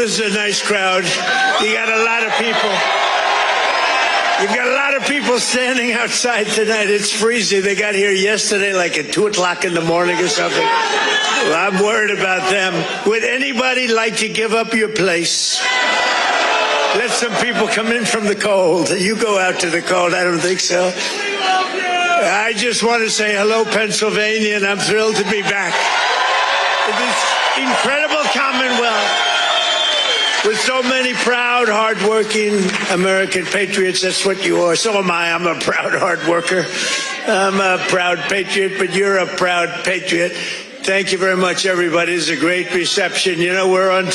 this is a nice crowd. You got a lot of people. You've got a lot of people standing outside tonight. It's freezing. They got here yesterday like at 2 o'clock in the morning or something. Well, I'm worried about them. Would anybody like to give up your place? Let some people come in from the cold. You go out to the cold. I don't think so. I just want to say hello, Pennsylvania, and I'm thrilled to be back. This incredible Commonwealth with so many proud, hardworking American patriots. That's what you are. So am I. I'm a proud hard worker. I'm a proud patriot, but you're a proud patriot. Thank you very much, everybody. It's a great reception. You know, we're on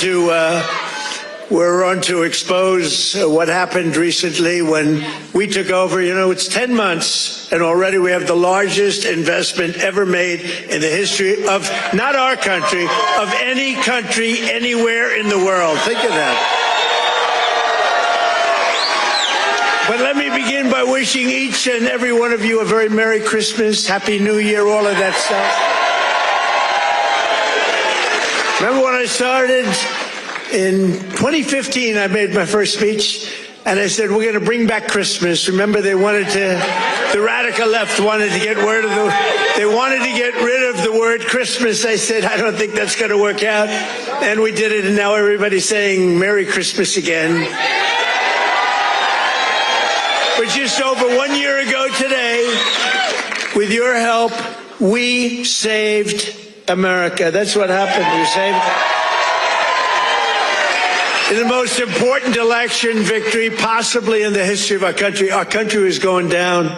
to expose what happened recently when we took over. You know, it's 10 months, and already we have the largest investment ever made in the history of, not our country, of any country anywhere in the world. Think of that. But let me begin by wishing each and every one of you a very Merry Christmas, Happy New Year, all of that stuff. Remember when I started? In 2015, I made my first speech, and I said, we're going to bring back Christmas. Remember, the radical left wanted to get rid of the word Christmas. I said, I don't think that's going to work out. And we did it, and now everybody's saying Merry Christmas again. But just over 1 year ago today, with your help, we saved America. That's what happened. We saved in the most important election victory possibly in the history of our country. Our country was going down.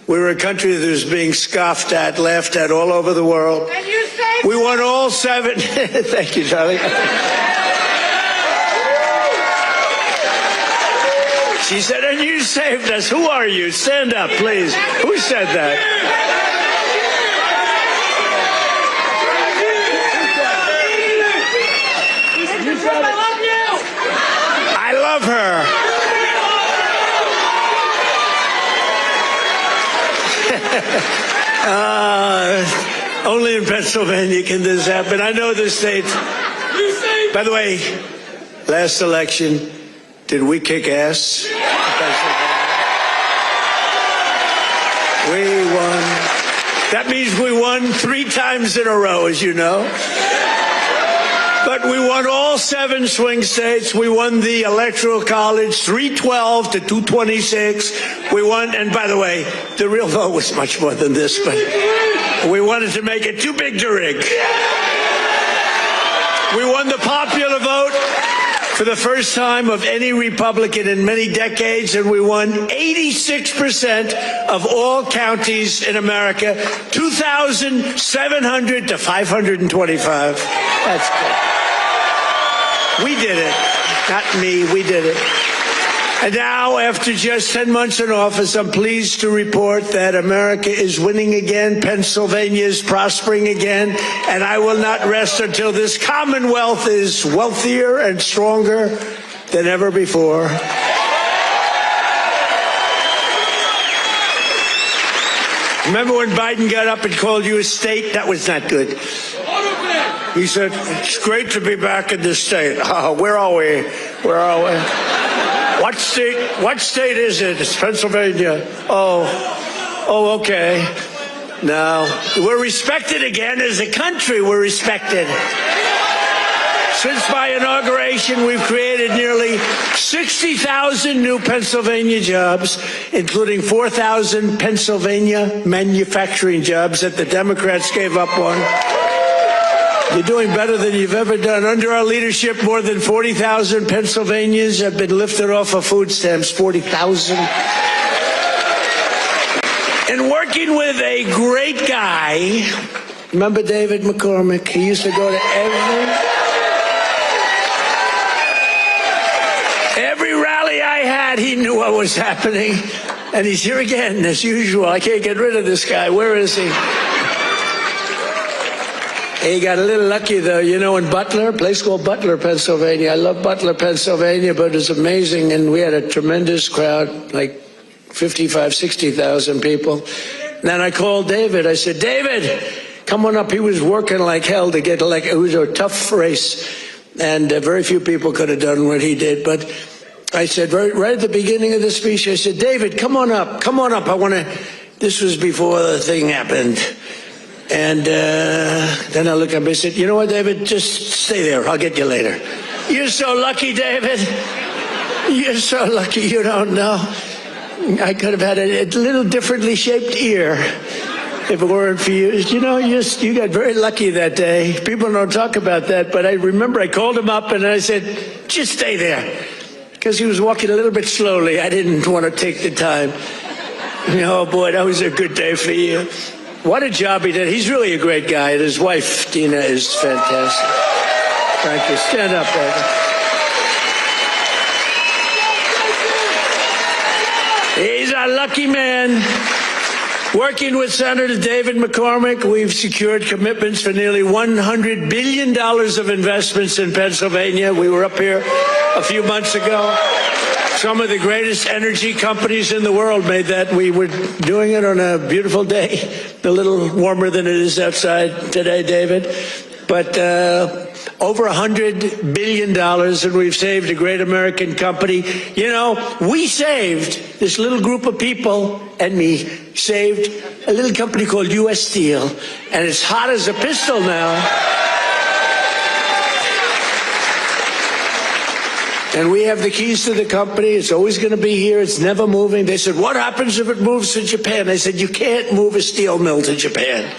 We were a country that was being scoffed at, laughed at all over the world. And you saved we won all 7. Thank you, Charlie. She said, and you saved us. Who are you? Stand up, please. Who said that? I love her. Only in Pennsylvania can this happen. I know the state. By the way, last election, did we kick ass? We won. That means we won 3 times in a row, as you know. But we won all 7 swing states. We won the Electoral College, 312 to 226. We won, and by the way, the real vote was much more than this, but we wanted to make it too big to rig. We won the popular vote for the first time of any Republican in many decades, and we won 86% of all counties in America, 2,700 to 525. That's good. We did it. Not me, we did it. And now, after just 10 months in office, I'm pleased to report that America is winning again, Pennsylvania is prospering again, and I will not rest until this Commonwealth is wealthier and stronger than ever before. Remember when Biden got up and called you a state? That was not good. He said, it's great to be back in this state. Oh, where are we? Where are we? What state is it? It's Pennsylvania. Oh, okay. Now, we're respected again as a country. We're respected. Since my inauguration, we've created nearly 60,000 new Pennsylvania jobs, including 4,000 Pennsylvania manufacturing jobs that the Democrats gave up on. You're doing better than you've ever done. Under our leadership, more than 40,000 Pennsylvanians have been lifted off of food stamps. 40,000. And working with a great guy, remember David McCormick? He used to go to every rally I had. He knew what was happening. And he's here again, as usual. I can't get rid of this guy. Where is he? He got a little lucky, though, you know, in Butler, a place called Butler, Pennsylvania. I love Butler, Pennsylvania, but it was amazing, and we had a tremendous crowd, like 55, 60,000 people. And then I called David. I said, David, come on up. He was working like hell to get elected. It was a tough race. And very few people could have done what he did. But I said, right at the beginning of the speech, I said, David, come on up. Come on up. I want to, this was before the thing happened. And then I looked up and I said, you know what, David, just stay there. I'll get you later. You're so lucky, David. You're so lucky, you don't know. I could have had a little differently shaped ear if it weren't for you. You know, you got very lucky that day. People don't talk about that, but I remember I called him up and I said, just stay there. Because he was walking a little bit slowly. I didn't want to take the time. Oh, boy, that was a good day for you. What a job he did. He's really a great guy. And his wife, Dina, is fantastic. Thank you. Stand up, David. He's a lucky man. Working with Senator David McCormick, we've secured commitments for nearly $100 billion of investments in Pennsylvania. We were up here a few months ago. Some of the greatest energy companies in the world made that. We were doing it on a beautiful day, a little warmer than it is outside today, David. But over $100 billion, and we've saved a great American company. You know, we saved, this little group of people and me, saved a little company called U.S. Steel, and it's hot as a pistol now. And we have the keys to the company. It's always going to be here. It's never moving. They said, what happens if it moves to Japan? I said, you can't move a steel mill to Japan.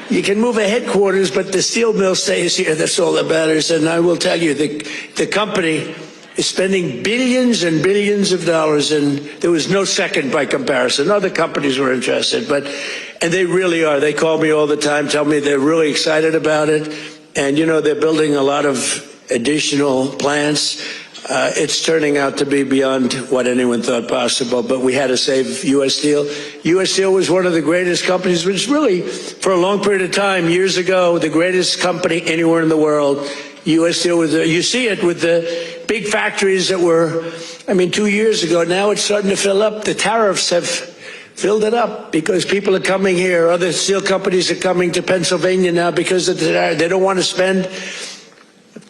You can move a headquarters, but the steel mill stays here. That's all that matters. And I will tell you, the company is spending billions and billions of dollars, and there was no second by comparison. Other companies were interested, and they really are. They call me all the time, tell me they're really excited about it. And, you know, they're building a lot of additional plants. It's turning out to be beyond what anyone thought possible, but we had to save U.S. Steel. U.S. Steel was one of the greatest companies, which really, for a long period of time, years ago, the greatest company anywhere in the world. U.S. Steel was, you see it with the big factories that were, 2 years ago. Now it's starting to fill up. The tariffs have filled it up because people are coming here. Other steel companies are coming to Pennsylvania now because of they don't want to spend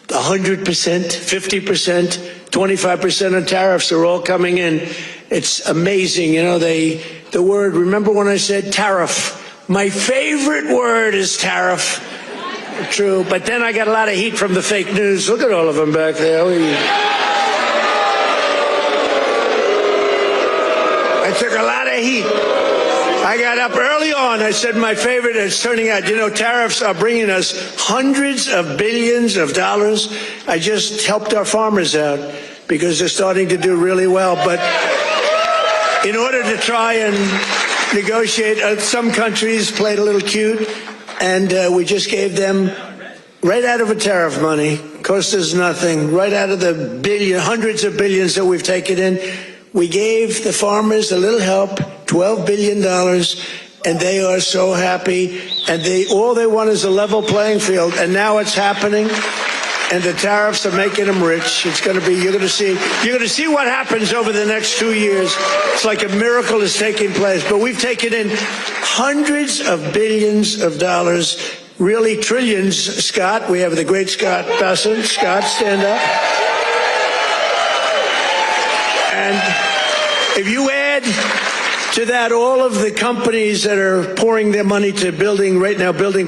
100%, 50%, 25% on tariffs are all coming in. It's amazing. You know, the word, remember when I said tariff? My favorite word is tariff. True, but then I got a lot of heat from the fake news. Look at all of them back there. I took a lot of heat. I got up early on. I said my favorite is turning out, you know, tariffs are bringing us hundreds of billions of dollars. I just helped our farmers out because they're starting to do really well. But in order to try and negotiate, some countries played a little cute, and we just gave them right out of a tariff money, cost us nothing, right out of the hundreds of billions that we've taken in. We gave the farmers a little help, $12 billion, and they are so happy. And all they want is a level playing field. And now it's happening, and the tariffs are making them rich. It's going to be, you're going to see what happens over the next 2 years. It's like a miracle is taking place. But we've taken in hundreds of billions of dollars, really trillions. Scott, we have the great Scott Bessent. Scott, stand up. And if you add to that all of the companies that are pouring their money to building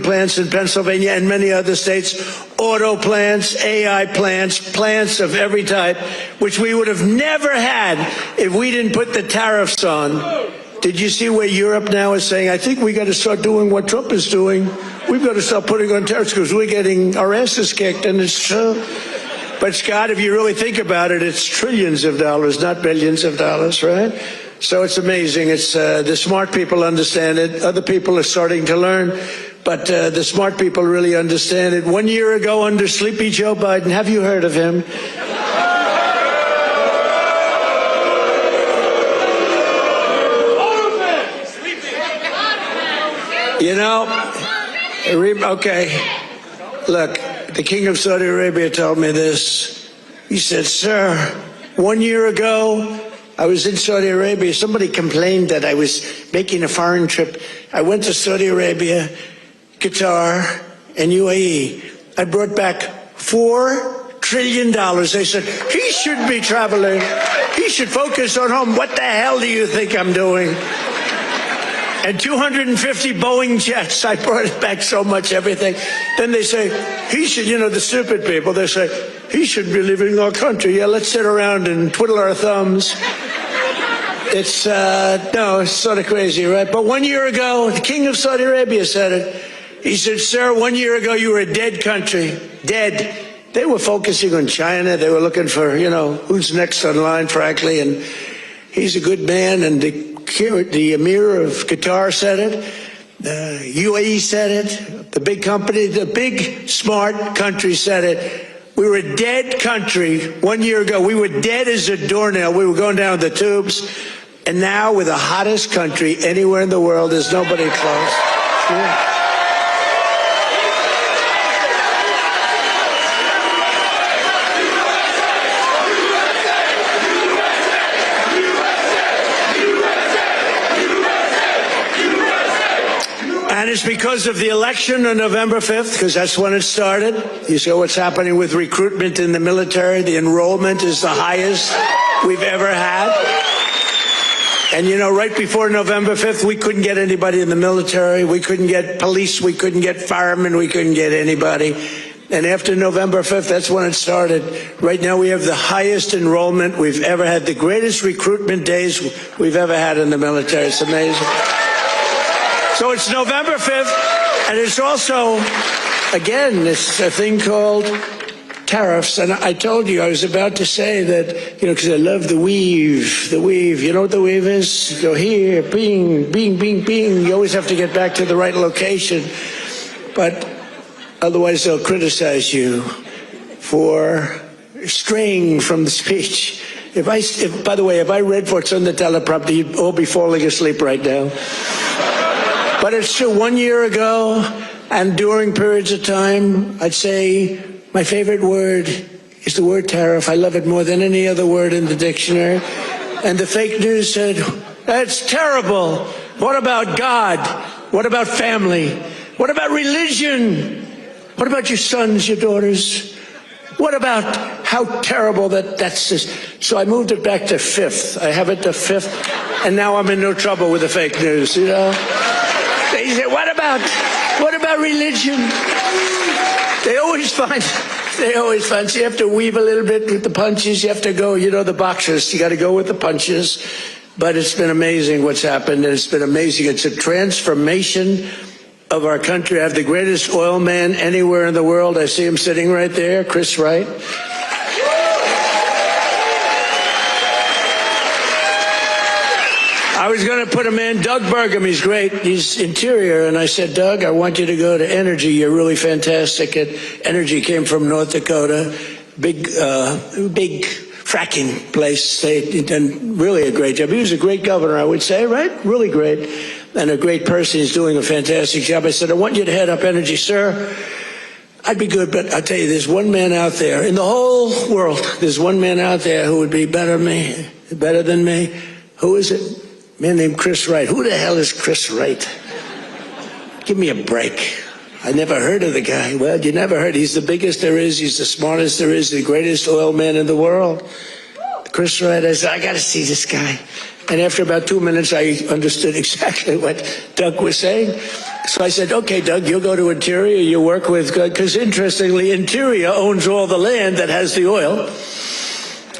plants in Pennsylvania and many other states, auto plants, AI plants, plants of every type, which we would have never had if we didn't put the tariffs on. Did you see where Europe now is saying, I think we got to start doing what Trump is doing. We've got to start putting on tariffs because we're getting our asses kicked, and it's true. But, Scott, if you really think about it, it's trillions of dollars, not billions of dollars, right? So it's amazing. It's the smart people understand it. Other people are starting to learn. But the smart people really understand it. 1 year ago, under Sleepy Joe Biden, have you heard of him? You know, okay, look. The king of Saudi Arabia told me this. He said, sir, 1 year ago, I was in Saudi Arabia. Somebody complained that I was making a foreign trip. I went to Saudi Arabia, Qatar, and UAE. I brought back $4 trillion. They said, he should be traveling. He should focus on home. What the hell do you think I'm doing? And 250 Boeing jets. I brought it back so much, everything. Then they say, he should, you know, the stupid people, they say, he should be leaving our country. Yeah, let's sit around and twiddle our thumbs. It's, no, it's sort of crazy, right? But 1 year ago, the king of Saudi Arabia said it. He said, sir, 1 year ago, you were a dead country. Dead. They were focusing on China. They were looking for, you know, who's next on line, frankly. And he's a good man. And the Emir of Qatar said it. The UAE said it. The big company, the big, smart country said it. We were a dead country 1 year ago. We were dead as a doornail. We were going down the tubes. And now we're the hottest country anywhere in the world. There's nobody close. Yeah. And it's because of the election on November 5th, because that's when it started. You see what's happening with recruitment in the military. The enrollment is the highest we've ever had. And, you know, right before November 5th, we couldn't get anybody in the military. We couldn't get police. We couldn't get firemen. We couldn't get anybody. And after November 5th, that's when it started. Right now, we have the highest enrollment we've ever had, the greatest recruitment days we've ever had in the military. It's amazing. So it's November 5th, and it's also, again, it's a thing called tariffs. And I told you, I was about to say that, you know, because I love the weave. The weave, you know what the weave is? Go here, bing, bing, bing, bing. You always have to get back to the right location. But otherwise, they'll criticize you for straying from the speech. By the way, if I read what's on the teleprompter, you'd all be falling asleep right now. But it's true, 1 year ago, and during periods of time, I'd say my favorite word is the word tariff. I love it more than any other word in the dictionary. And the fake news said, that's terrible. What about God? What about family? What about religion? What about your sons, your daughters? What about how terrible that's this? So I moved it back to 5th. I have it to 5th, and now I'm in no trouble with the fake news, you know? They say, what about religion? They always find, so you have to weave a little bit with the punches. You have to go, you know, the boxers, you got to go with the punches. But it's been amazing what's happened, and it's been amazing. It's a transformation of our country. I have the greatest oil man anywhere in the world. I see him sitting right there, Chris Wright. I was going to put him in. Doug Burgum, he's great. He's interior. And I said, Doug, I want you to go to Energy. You're really fantastic at Energy. Came from North Dakota. Big fracking place. They've done really a great job. He was a great governor, I would say, right? Really great. And a great person. He's doing a fantastic job. I said, I want you to head up Energy, sir. I'd be good, but I'll tell you, there's one man out there in the whole world. There's one man out there who would be better than me. Who is it? A man named Chris Wright. Who the hell is Chris Wright? Give me a break. I never heard of the guy. Well, you never heard. He's the biggest there is. He's the smartest there is. The greatest oil man in the world. Chris Wright. I said, I got to see this guy. And after about 2 minutes, I understood exactly what Doug was saying. So I said, okay, Doug, you'll go to Interior. You work with, because interestingly, Interior owns all the land that has the oil.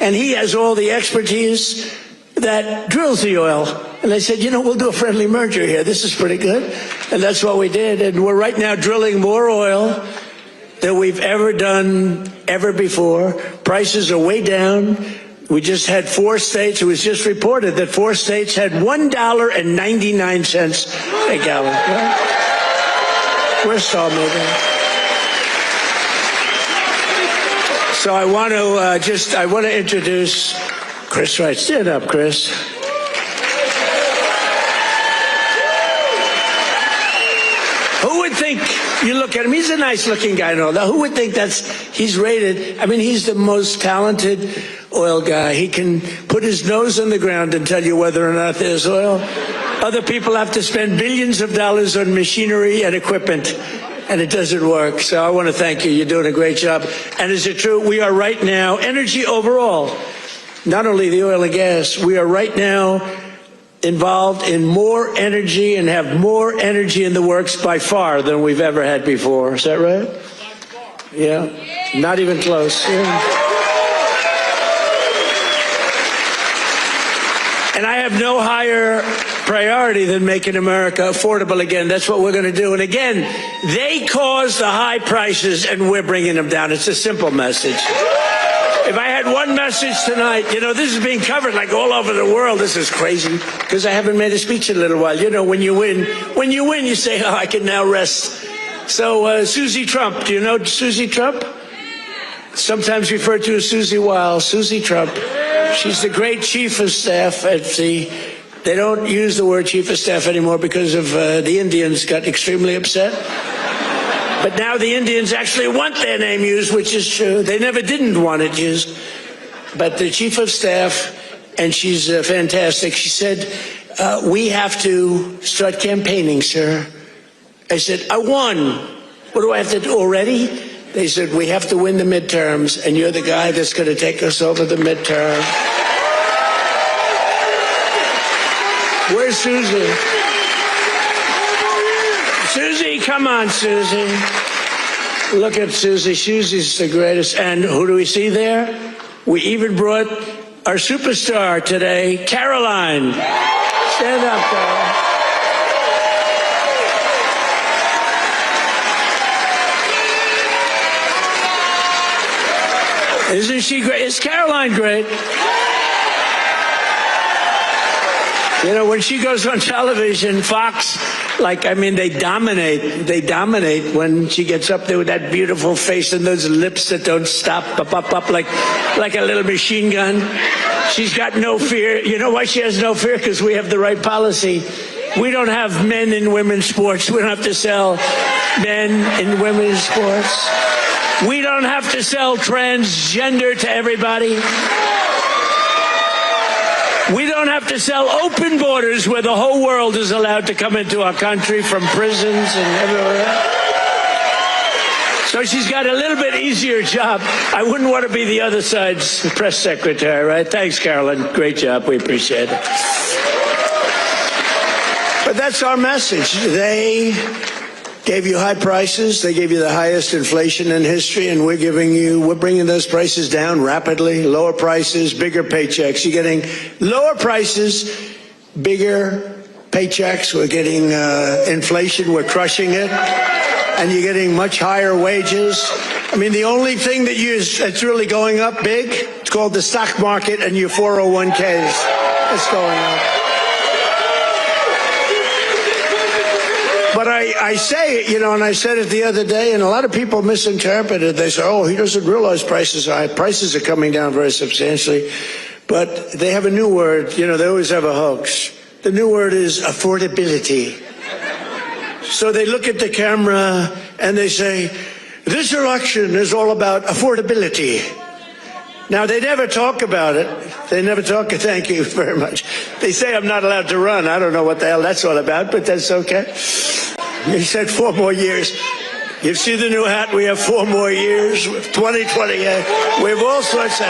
And he has all the expertise that drills the oil. And I said, you know, we'll do a friendly merger here. This is pretty good. And that's what we did. And we're right now drilling more oil than we've ever done ever before. Prices are way down. We just had 4 states. It was just reported that 4 states had $1.99 a gallon. Right? We're still moving. So I want to introduce Chris Wright. Stand up, Chris. Who would think, you look at him, he's a nice looking guy and all that. Who would think he's rated, I mean, he's the most talented oil guy. He can put his nose on the ground and tell you whether or not there's oil. Other people have to spend billions of dollars on machinery and equipment. and it doesn't work. So I want to thank you. You're doing a great job. And is it true? We are right now, energy overall, not only the oil and gas, we are right now involved in more energy and have more energy in the works by far than we've ever had before. Is that right? Yeah. Not even close. Yeah. And I have no higher priority than making America affordable again. That's what we're going to do. And again, they caused the high prices and we're bringing them down. It's a simple message. If I had one message tonight, you know, this is being covered like all over the world. This is crazy because I haven't made a speech in a little while. You know, when you win, you say, oh, I can now rest. So Susie Trump, do you know Susie Trump? Sometimes referred to as Susie Weil, Susie Trump. She's the great chief of staff at the, they don't use the word chief of staff anymore because of the Indians got extremely upset. But now the Indians actually want their name used, which is true. They never didn't want it used. But the chief of staff, and she's fantastic, she said, we have to start campaigning, sir. I said, I won. What do I have to do already? They said, we have to win the midterms, and you're the guy that's going to take us over the midterm. Where's Susie? Susie, come on, Susie. Look at Susie. Susie's the greatest. And who do we see there? We even brought our superstar today, Caroline. Stand up, Caroline. Isn't she great? Is Caroline great? You know, when she goes on television, Fox, like, I mean, they dominate. They dominate when she gets up there with that beautiful face and those lips that don't stop, up, like a little machine gun. She's got no fear. You know why she has no fear? Because we have the right policy. We don't have men in women's sports. We don't have to sell men in women's sports. We don't have to sell transgender to everybody. We don't have to sell open borders where the whole world is allowed to come into our country from prisons and everywhere else. So she's got a little bit easier job. I wouldn't want to be the other side's press secretary, right? Thanks, Carolyn. Great job. We appreciate it. But that's our message. They gave you high prices. They gave you the highest inflation in history, and we're bringing those prices down rapidly. Lower prices, bigger paychecks. You're getting lower prices, bigger paychecks. We're getting inflation. We're crushing it. And you're getting much higher wages. I mean, the only thing that's really going up big, it's called the stock market and your 401ks. It's going up. But I say it, you know, and I said it the other day, and a lot of people misinterpret it. They say, oh, he doesn't realize prices are high. Prices are coming down very substantially. But they have a new word. You know, they always have a hoax. The new word is affordability. So they look at the camera and they say, this election is all about affordability. Now, they never talk about it. They never talk. Thank you very much. They say I'm not allowed to run. I don't know what the hell that's all about, but that's okay. He said 4 more years. You see the new hat? We have 4 more years. 2020. We have all sorts of.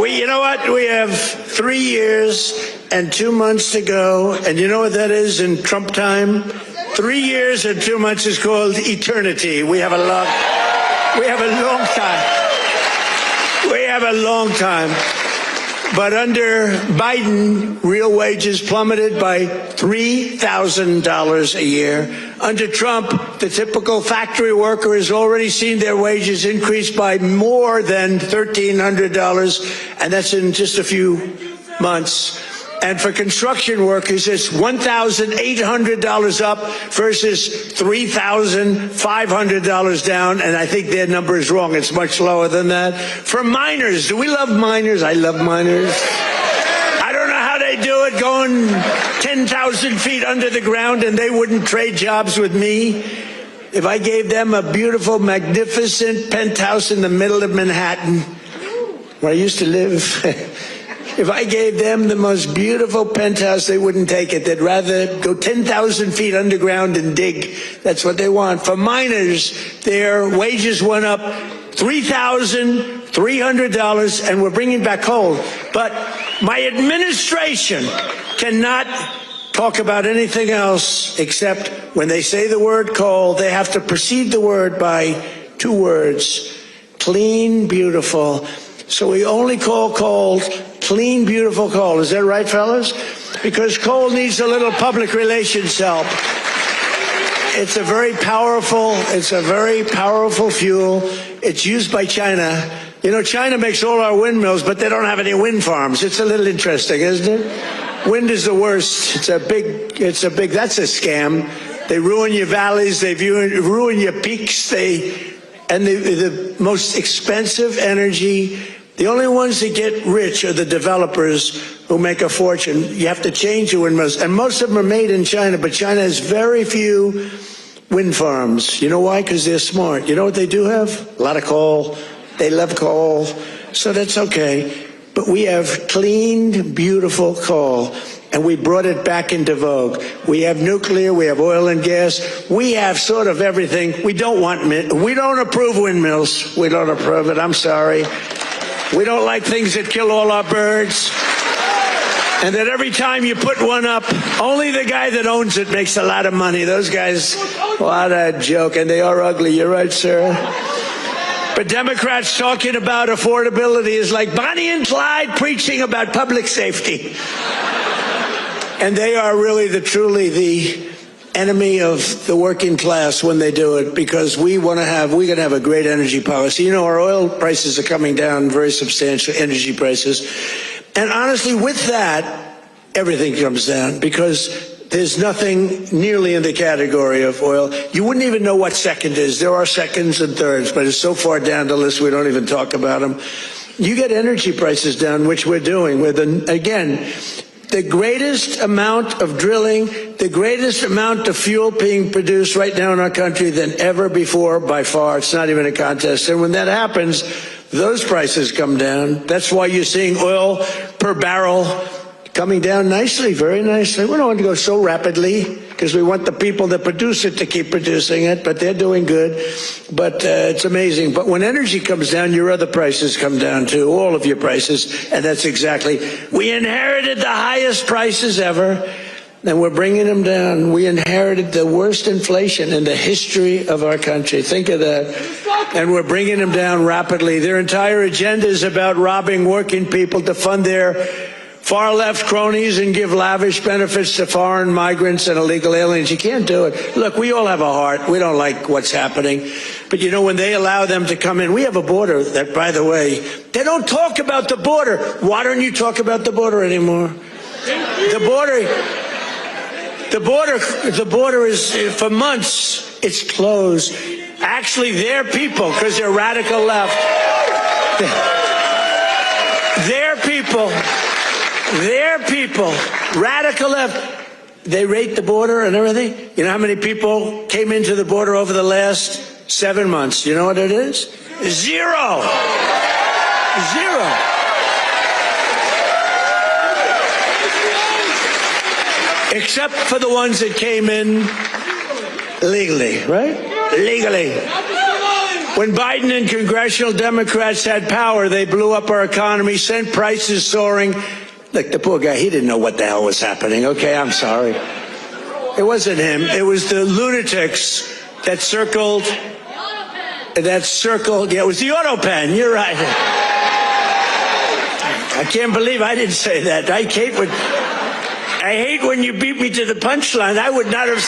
You know what? We have 3 years and 2 months to go. And you know what that is in Trump time? 3 years and 2 months is called eternity. We have a long time. We have a long time. But under Biden, real wages plummeted by $3,000 a year. Under Trump, the typical factory worker has already seen their wages increase by more than $1,300, and that's in just a few months. And for construction workers, it's $1,800 up versus $3,500 down, and I think their number is wrong. It's much lower than that. For miners, do we love miners? I love miners. I don't know how they do it, going 10,000 feet under the ground, and they wouldn't trade jobs with me. if I gave them a beautiful, magnificent penthouse in the middle of Manhattan, where I used to live, if I gave them the most beautiful penthouse, they wouldn't take it. They'd rather go 10,000 feet underground and dig. That's what they want. For miners, their wages went up $3,300, and we're bringing back coal. But my administration cannot talk about anything else except when they say the word coal, they have to precede the word by 2 words: clean, beautiful. So we only call coal clean, beautiful coal. Is that right, fellas? Because coal needs a little public relations help. It's a very powerful fuel. It's used by China. You know, China makes all our windmills, but they don't have any wind farms. It's a little interesting, isn't it? Wind is the worst. That's a scam. They ruin your valleys. They ruin your peaks. And the most expensive energy, the only ones that get rich are the developers who make a fortune. You have to change your windmills. And most of them are made in China, but China has very few wind farms. You know why? Because they're smart. You know what they do have? A lot of coal. They love coal. So that's okay. But we have clean, beautiful coal, and we brought it back into vogue. We have nuclear, we have oil and gas, we have sort of everything. We don't approve windmills. We don't approve it, I'm sorry. We don't like things that kill all our birds. And that every time you put one up, only the guy that owns it makes a lot of money. Those guys, what a joke, and they are ugly. You're right, sir. But Democrats talking about affordability is like Bonnie and Clyde preaching about public safety. And they are really truly the enemy of the working class when they do it, because we're going to have a great energy policy. You know, our oil prices are coming down, very substantial energy prices. And honestly, with that, everything comes down, because there's nothing nearly in the category of oil. You wouldn't even know what second is. There are seconds and thirds, but it's so far down the list we don't even talk about them. You get energy prices down, which we're doing with, again, the greatest amount of drilling, the greatest amount of fuel being produced right now in our country than ever before, by far. It's not even a contest. And when that happens, those prices come down. That's why you're seeing oil per barrel coming down nicely, very nicely. We don't want to go so rapidly because we want the people that produce it to keep producing it, but they're doing good. But it's amazing. But when energy comes down, your other prices come down too, all of your prices. And that's exactly, we inherited the highest prices ever, and we're bringing them down. We inherited the worst inflation in the history of our country. Think of that. And we're bringing them down rapidly. Their entire agenda is about robbing working people to fund their far-left cronies and give lavish benefits to foreign migrants and illegal aliens. You can't do it. Look, we all have a heart. We don't like what's happening. But, you know, when they allow them to come in, we have a border that, by the way, they don't talk about the border. Why don't you talk about the border anymore? The border is, for months, it's closed. Actually, their people, because they're radical left, their people, radical left, they rate the border and everything. You know how many people came into the border over the last 7 months? You know what it is? 0. 0. Except for the ones that came in legally, right? Legally. When Biden and congressional Democrats had power, they blew up our economy, sent prices soaring. Look, the poor guy, he didn't know what the hell was happening. Okay, I'm sorry. It wasn't him. It was the lunatics that circled. Yeah, it was the auto pen. You're right. I can't believe I didn't say that. I hate when you beat me to the punchline. I would not have.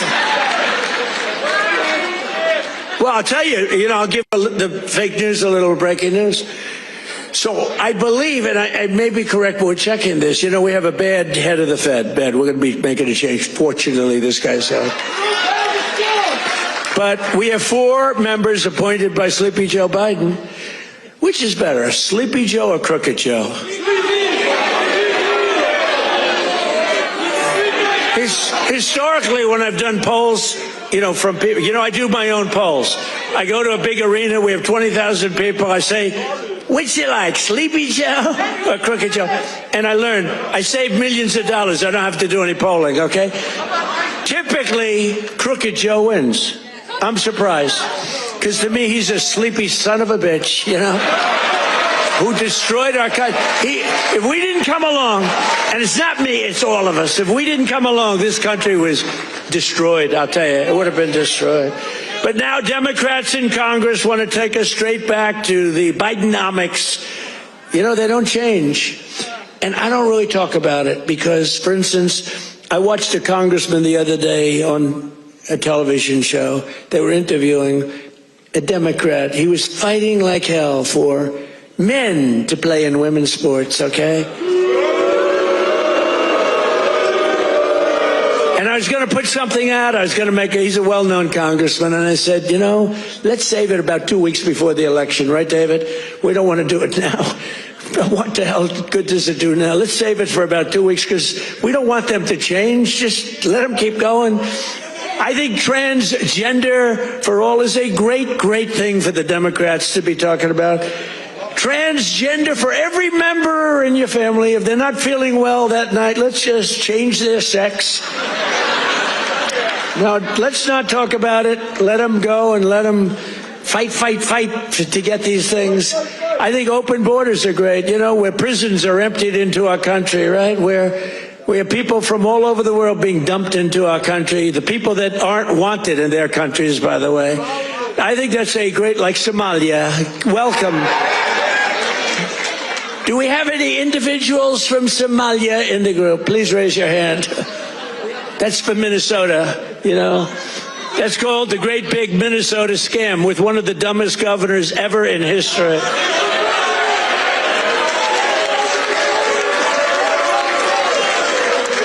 Well, I'll tell you, I'll give the fake news a little breaking news. So I believe, and I may be correct, but we're checking this. We have a bad head of the Fed. We're going to be making a change. Fortunately, this guy's out. But we have 4 members appointed by Sleepy Joe Biden. Which is better, Sleepy Joe or Crooked Joe? Historically, when I've done polls from people. I do my own polls. I go to a big arena. We have 20,000 people. I say, which you like, Sleepy Joe or Crooked Joe? And I learned, I save millions of dollars. I don't have to do any polling, okay? Typically, Crooked Joe wins. I'm surprised. Because to me, he's a sleepy son of a bitch, who destroyed our country. If we didn't come along, and it's not me, it's all of us. If we didn't come along, this country was destroyed, I'll tell you. It would have been destroyed. But now Democrats in Congress want to take us straight back to the MAGNOMICS. They don't change. And I don't really talk about it because, for instance, I watched a congressman the other day on a television show. They were interviewing a Democrat. He was fighting like hell for men to play in women's sports, okay? And I was going to put something out. I was going to he's a well-known congressman. And I said, let's save it about 2 weeks before the election, right, David? We don't want to do it now. What the hell good does it do now? Let's save it for about 2 weeks because we don't want them to change. Just let them keep going. I think transgender for all is a great, great thing for the Democrats to be talking about. Transgender for every member in your family. If they're not feeling well that night, let's just change their sex. Now, let's not talk about it. Let them go and let them fight to get these things. I think open borders are great, where prisons are emptied into our country, right? Where people from all over the world being dumped into our country, the people that aren't wanted in their countries, by the way. I think that's a great, like Somalia. Welcome. Do we have any individuals from Somalia in the group? Please raise your hand. That's from Minnesota, That's called the Great Big Minnesota Scam with one of the dumbest governors ever in history.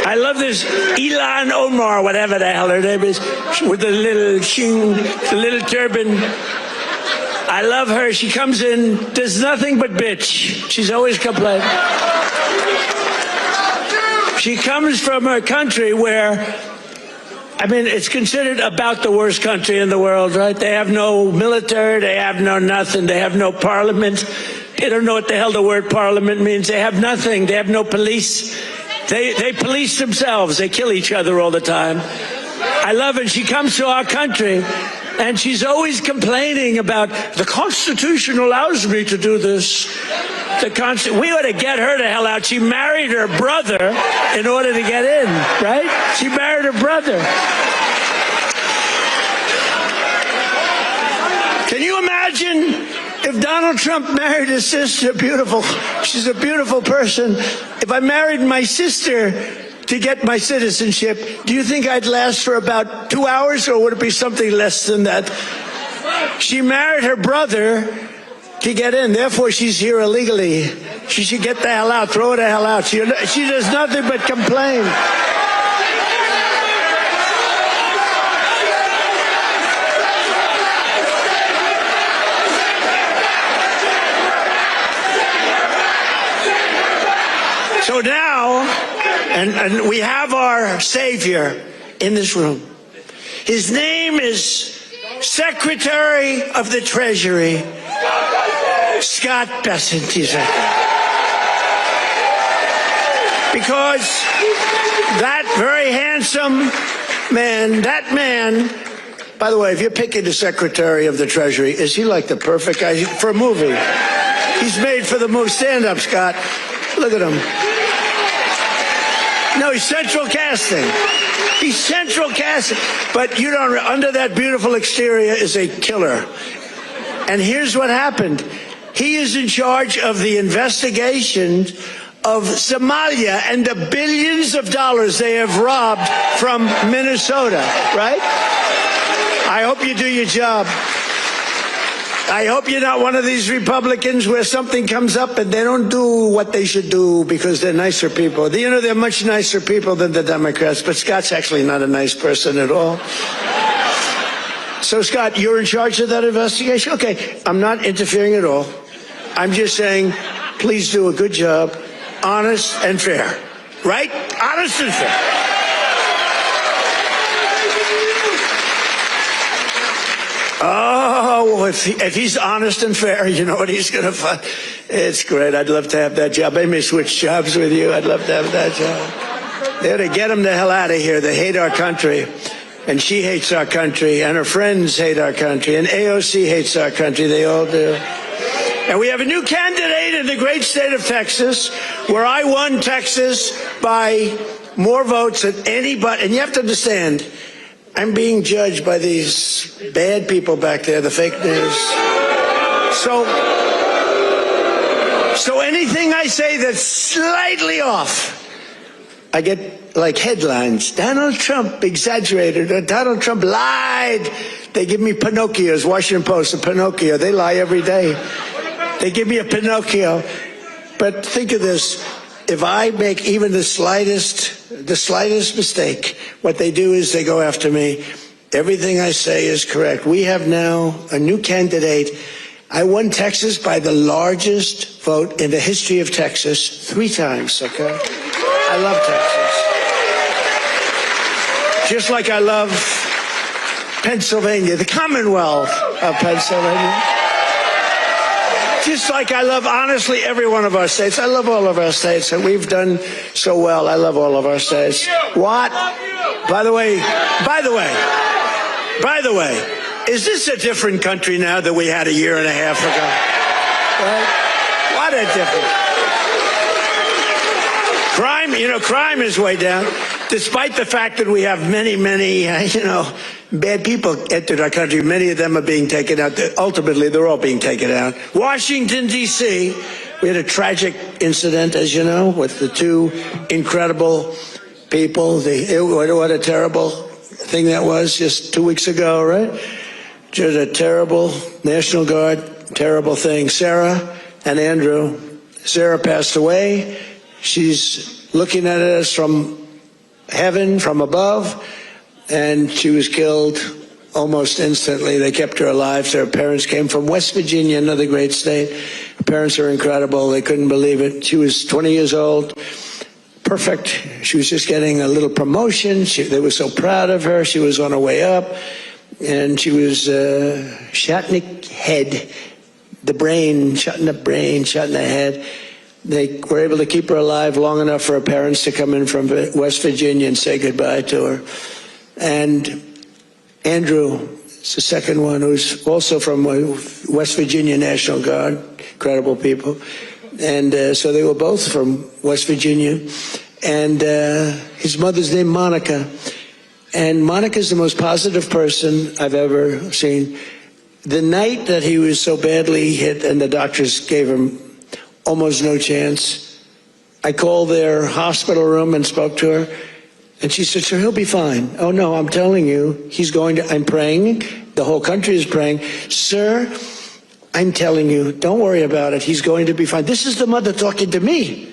I love this Ilan Omar, whatever the hell her name is, with the little turban. I love her. She comes in, does nothing but bitch. She's always complaining. She comes from a country where, it's considered about the worst country in the world, right? They have no military, they have no nothing, they have no parliament. They don't know what the hell the word parliament means. They have nothing, they have no police. They police themselves. They kill each other all the time. I love it. She comes to our country, and she's always complaining about the Constitution allows me to do this. We ought to get her the hell out. She married her brother in order to get in, right? She married her brother. Can you imagine if Donald Trump married his sister? Beautiful. She's a beautiful person. If I married my sister to get my citizenship, do you think I'd last for about 2 hours, or would it be something less than that? She married her brother to get in. Therefore, she's here illegally. She should get the hell out. Throw her the hell out. She does nothing but complain. So now, and we have our Savior in this room. His name is Secretary of the Treasury, Scott Bessent. He's right there. Because that very handsome man, by the way, if you're picking the Secretary of the Treasury, is he like the perfect guy for a movie? He's made for the movie. Stand up, Scott. Look at him. No, he's central casting. He's central casting. But you don't, under that beautiful exterior is a killer. And here's what happened. He is in charge of the investigation of Somalia and the billions of dollars they have robbed from Minnesota, right? I hope you do your job. I hope you're not one of these Republicans where something comes up and they don't do what they should do because they're nicer people. They're much nicer people than the Democrats, but Scott's actually not a nice person at all. So, Scott, you're in charge of that investigation? Okay, I'm not interfering at all. I'm just saying, please do a good job, honest and fair. Right? Honest and fair. Oh, if he's honest and fair, you know what he's going to find? It's great. I'd love to have that job. I may switch jobs with you. I'd love to have that job. They're to get them the hell out of here. They hate our country. And she hates our country. And her friends hate our country. And AOC hates our country. They all do. And we have a new candidate in the great state of Texas, where I won Texas by more votes than anybody. And you have to understand, I'm being judged by these bad people back there, the fake news. So anything I say that's slightly off, I get like headlines. Donald Trump exaggerated, or Donald Trump lied. They give me Pinocchios, Washington Post, a Pinocchio. They lie every day. They give me a Pinocchio. But think of this. If I make even the slightest mistake, what they do is they go after me. Everything I say is correct. We have now a new candidate. I won Texas by the largest vote in the history of Texas 3 times, okay? I love Texas. Just like I love Pennsylvania, the Commonwealth of Pennsylvania. Just like I love, honestly, every one of our states. I love all of our states, and we've done so well. I love all of our states. What? By the way, is this a different country now than we had a year and a half ago? Right? What a difference. Crime is way down, despite the fact that we have many, bad people entered our country. Many of them are being taken out. Ultimately, they're all being taken out. Washington, D.C., we had a tragic incident, as you know, with the 2 incredible people. What a terrible thing that was just 2 weeks ago, right? Just a terrible National Guard, terrible thing. Sarah and Andrew. Sarah passed away. She's looking at us from heaven, from above, and she was killed almost instantly. They kept her alive. So her parents came from West Virginia, another great state. Her parents are incredible. They couldn't believe it. She was 20 years old. Perfect. She was just getting a little promotion. They were so proud of her. She was on her way up. And she was shotting head, the brain, shutting the head. They were able to keep her alive long enough for her parents to come in from West Virginia and say goodbye to her. And Andrew is the second one, who's also from West Virginia National Guard, incredible people. And so they were both from West Virginia. And his mother's named Monica. And Monica's the most positive person I've ever seen. The night that he was so badly hit and the doctors gave him almost no chance, I called their hospital room and spoke to her. And she said, sir, he'll be fine. Oh, no, I'm telling you, I'm praying. The whole country is praying. Sir, I'm telling you, don't worry about it. He's going to be fine. This is the mother talking to me.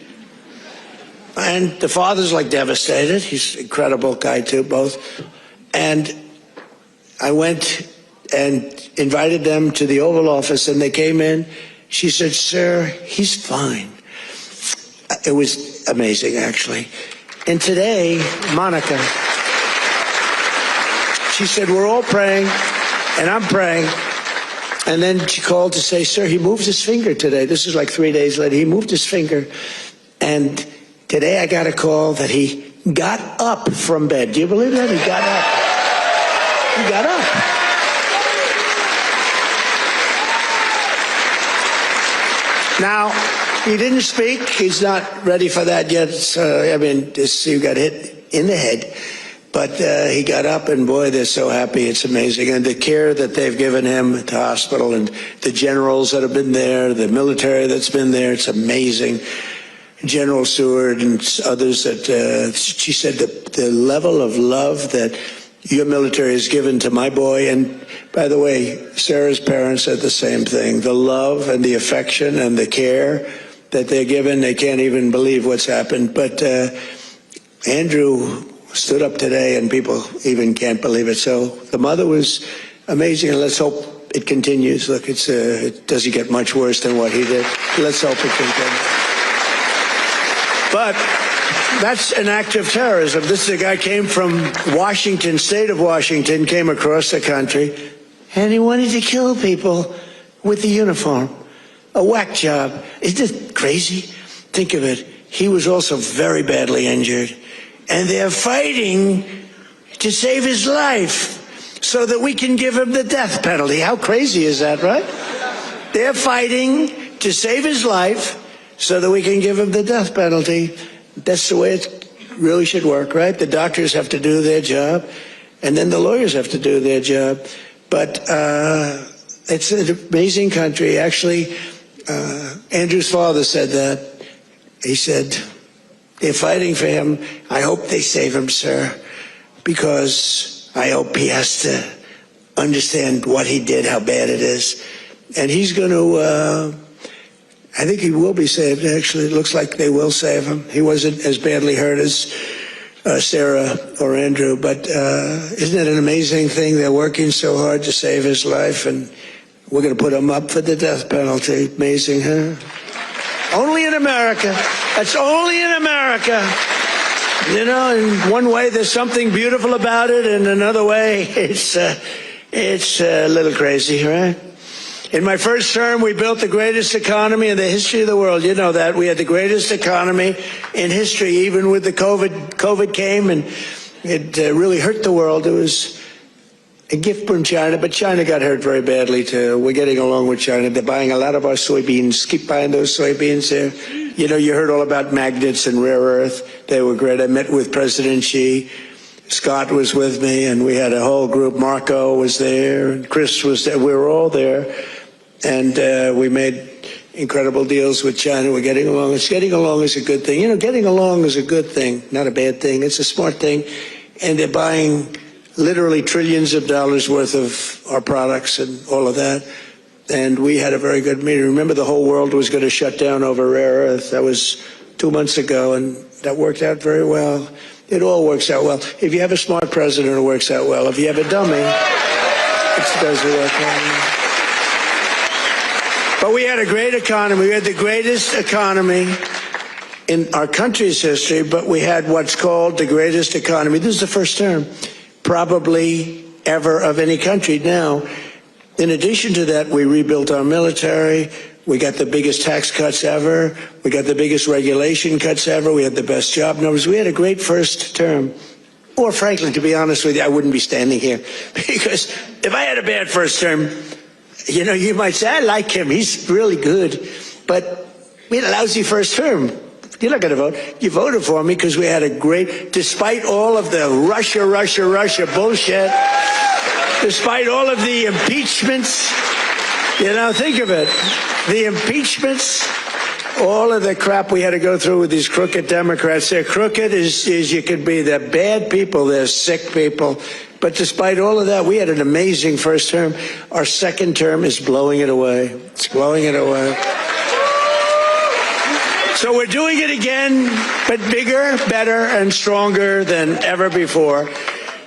And the father's like devastated. He's an incredible guy too, both. And I went and invited them to the Oval Office, and they came in. She said, sir, he's fine. It was amazing, actually. And today, Monica, she said, we're all praying, and I'm praying. And then she called to say, sir, he moved his finger today. This is like 3 days later. He moved his finger. And today I got a call that he got up from bed. Do you believe that? He got up. He got up. Now, he didn't speak. He's not ready for that yet. He got hit in the head. But he got up, and boy, they're so happy. It's amazing. And the care that they've given him at the hospital, and the generals that have been there, the military that's been there, it's amazing. General Seward and others that she said the level of love that your military has given to my boy. And by the way, Sarah's parents said the same thing. The love and the affection and the care that they're given, they can't even believe what's happened. But Andrew stood up today, and people even can't believe it. So the mother was amazing, and let's hope it continues. Look, it doesn't get much worse than what he did. Let's hope it continues. But that's an act of terrorism. This is a guy came from Washington, state of Washington, came across the country. and he wanted to kill people with the uniform. A whack job. Isn't it crazy? Think of it. He was also very badly injured, and they're fighting to save his life so that we can give him the death penalty. How crazy is that, right? They're fighting to save his life so that we can give him the death penalty. That's the way it really should work, right? The doctors have to do their job, and then the lawyers have to do their job. But it's an amazing country. Actually, Andrew's father said that. He said, they're fighting for him. I hope they save him, sir, because I hope he has to understand what he did, how bad it is. And he's going to, I think he will be saved, actually. It looks like they will save him. He wasn't as badly hurt as Sarah or Andrew, but isn't it an amazing thing? They're working so hard to save his life, and we're going to put him up for the death penalty. Amazing, huh? Only in America. That's only in America. You know, in one way there's something beautiful about it, and another way it's a little crazy, right? In my first term, we built the greatest economy in the history of the world. You know that. We had the greatest economy in history, even with the COVID came, and it really hurt the world. It was a gift from China, but China got hurt very badly, too. We're getting along with China. They're buying a lot of our soybeans. Keep buying those soybeans there. You know, you heard all about magnets and rare earth. They were great. I met with President Xi. Scott was with me, and we had a whole group. Marco was there, and Chris was there. We were all there. And we made incredible deals with China. We're getting along. Getting along is a good thing. You know, getting along is a good thing, not a bad thing. It's a smart thing. And they're buying literally trillions of dollars worth of our products and all of that. And we had a very good meeting. Remember, the whole world was going to shut down over rare earth. That was 2 months ago, and that worked out very well. It all works out well. If you have a smart president, it works out well. If you have a dummy, it doesn't work out. But we had a great economy. We had the greatest economy in our country's history, but we had what's called the greatest economy. This is the first term, probably ever, of any country now. In addition to that, we rebuilt our military. We got the biggest tax cuts ever. We got the biggest regulation cuts ever. We had the best job numbers. We had a great first term. Or frankly, to be honest with you, I wouldn't be standing here. Because if I had a bad first term, you know, you might say, I like him, he's really good. But we had a lousy first term. You're not going to vote. You voted for me because we had a great, despite all of the Russia bullshit, despite all of the impeachments, you know, think of it. The impeachments, all of the crap we had to go through with these crooked Democrats. They're crooked as you could be. They're bad people. They're sick people. But despite all of that, we had an amazing first term. Our second term is blowing it away. It's blowing it away. So we're doing it again, but bigger, better, and stronger than ever before.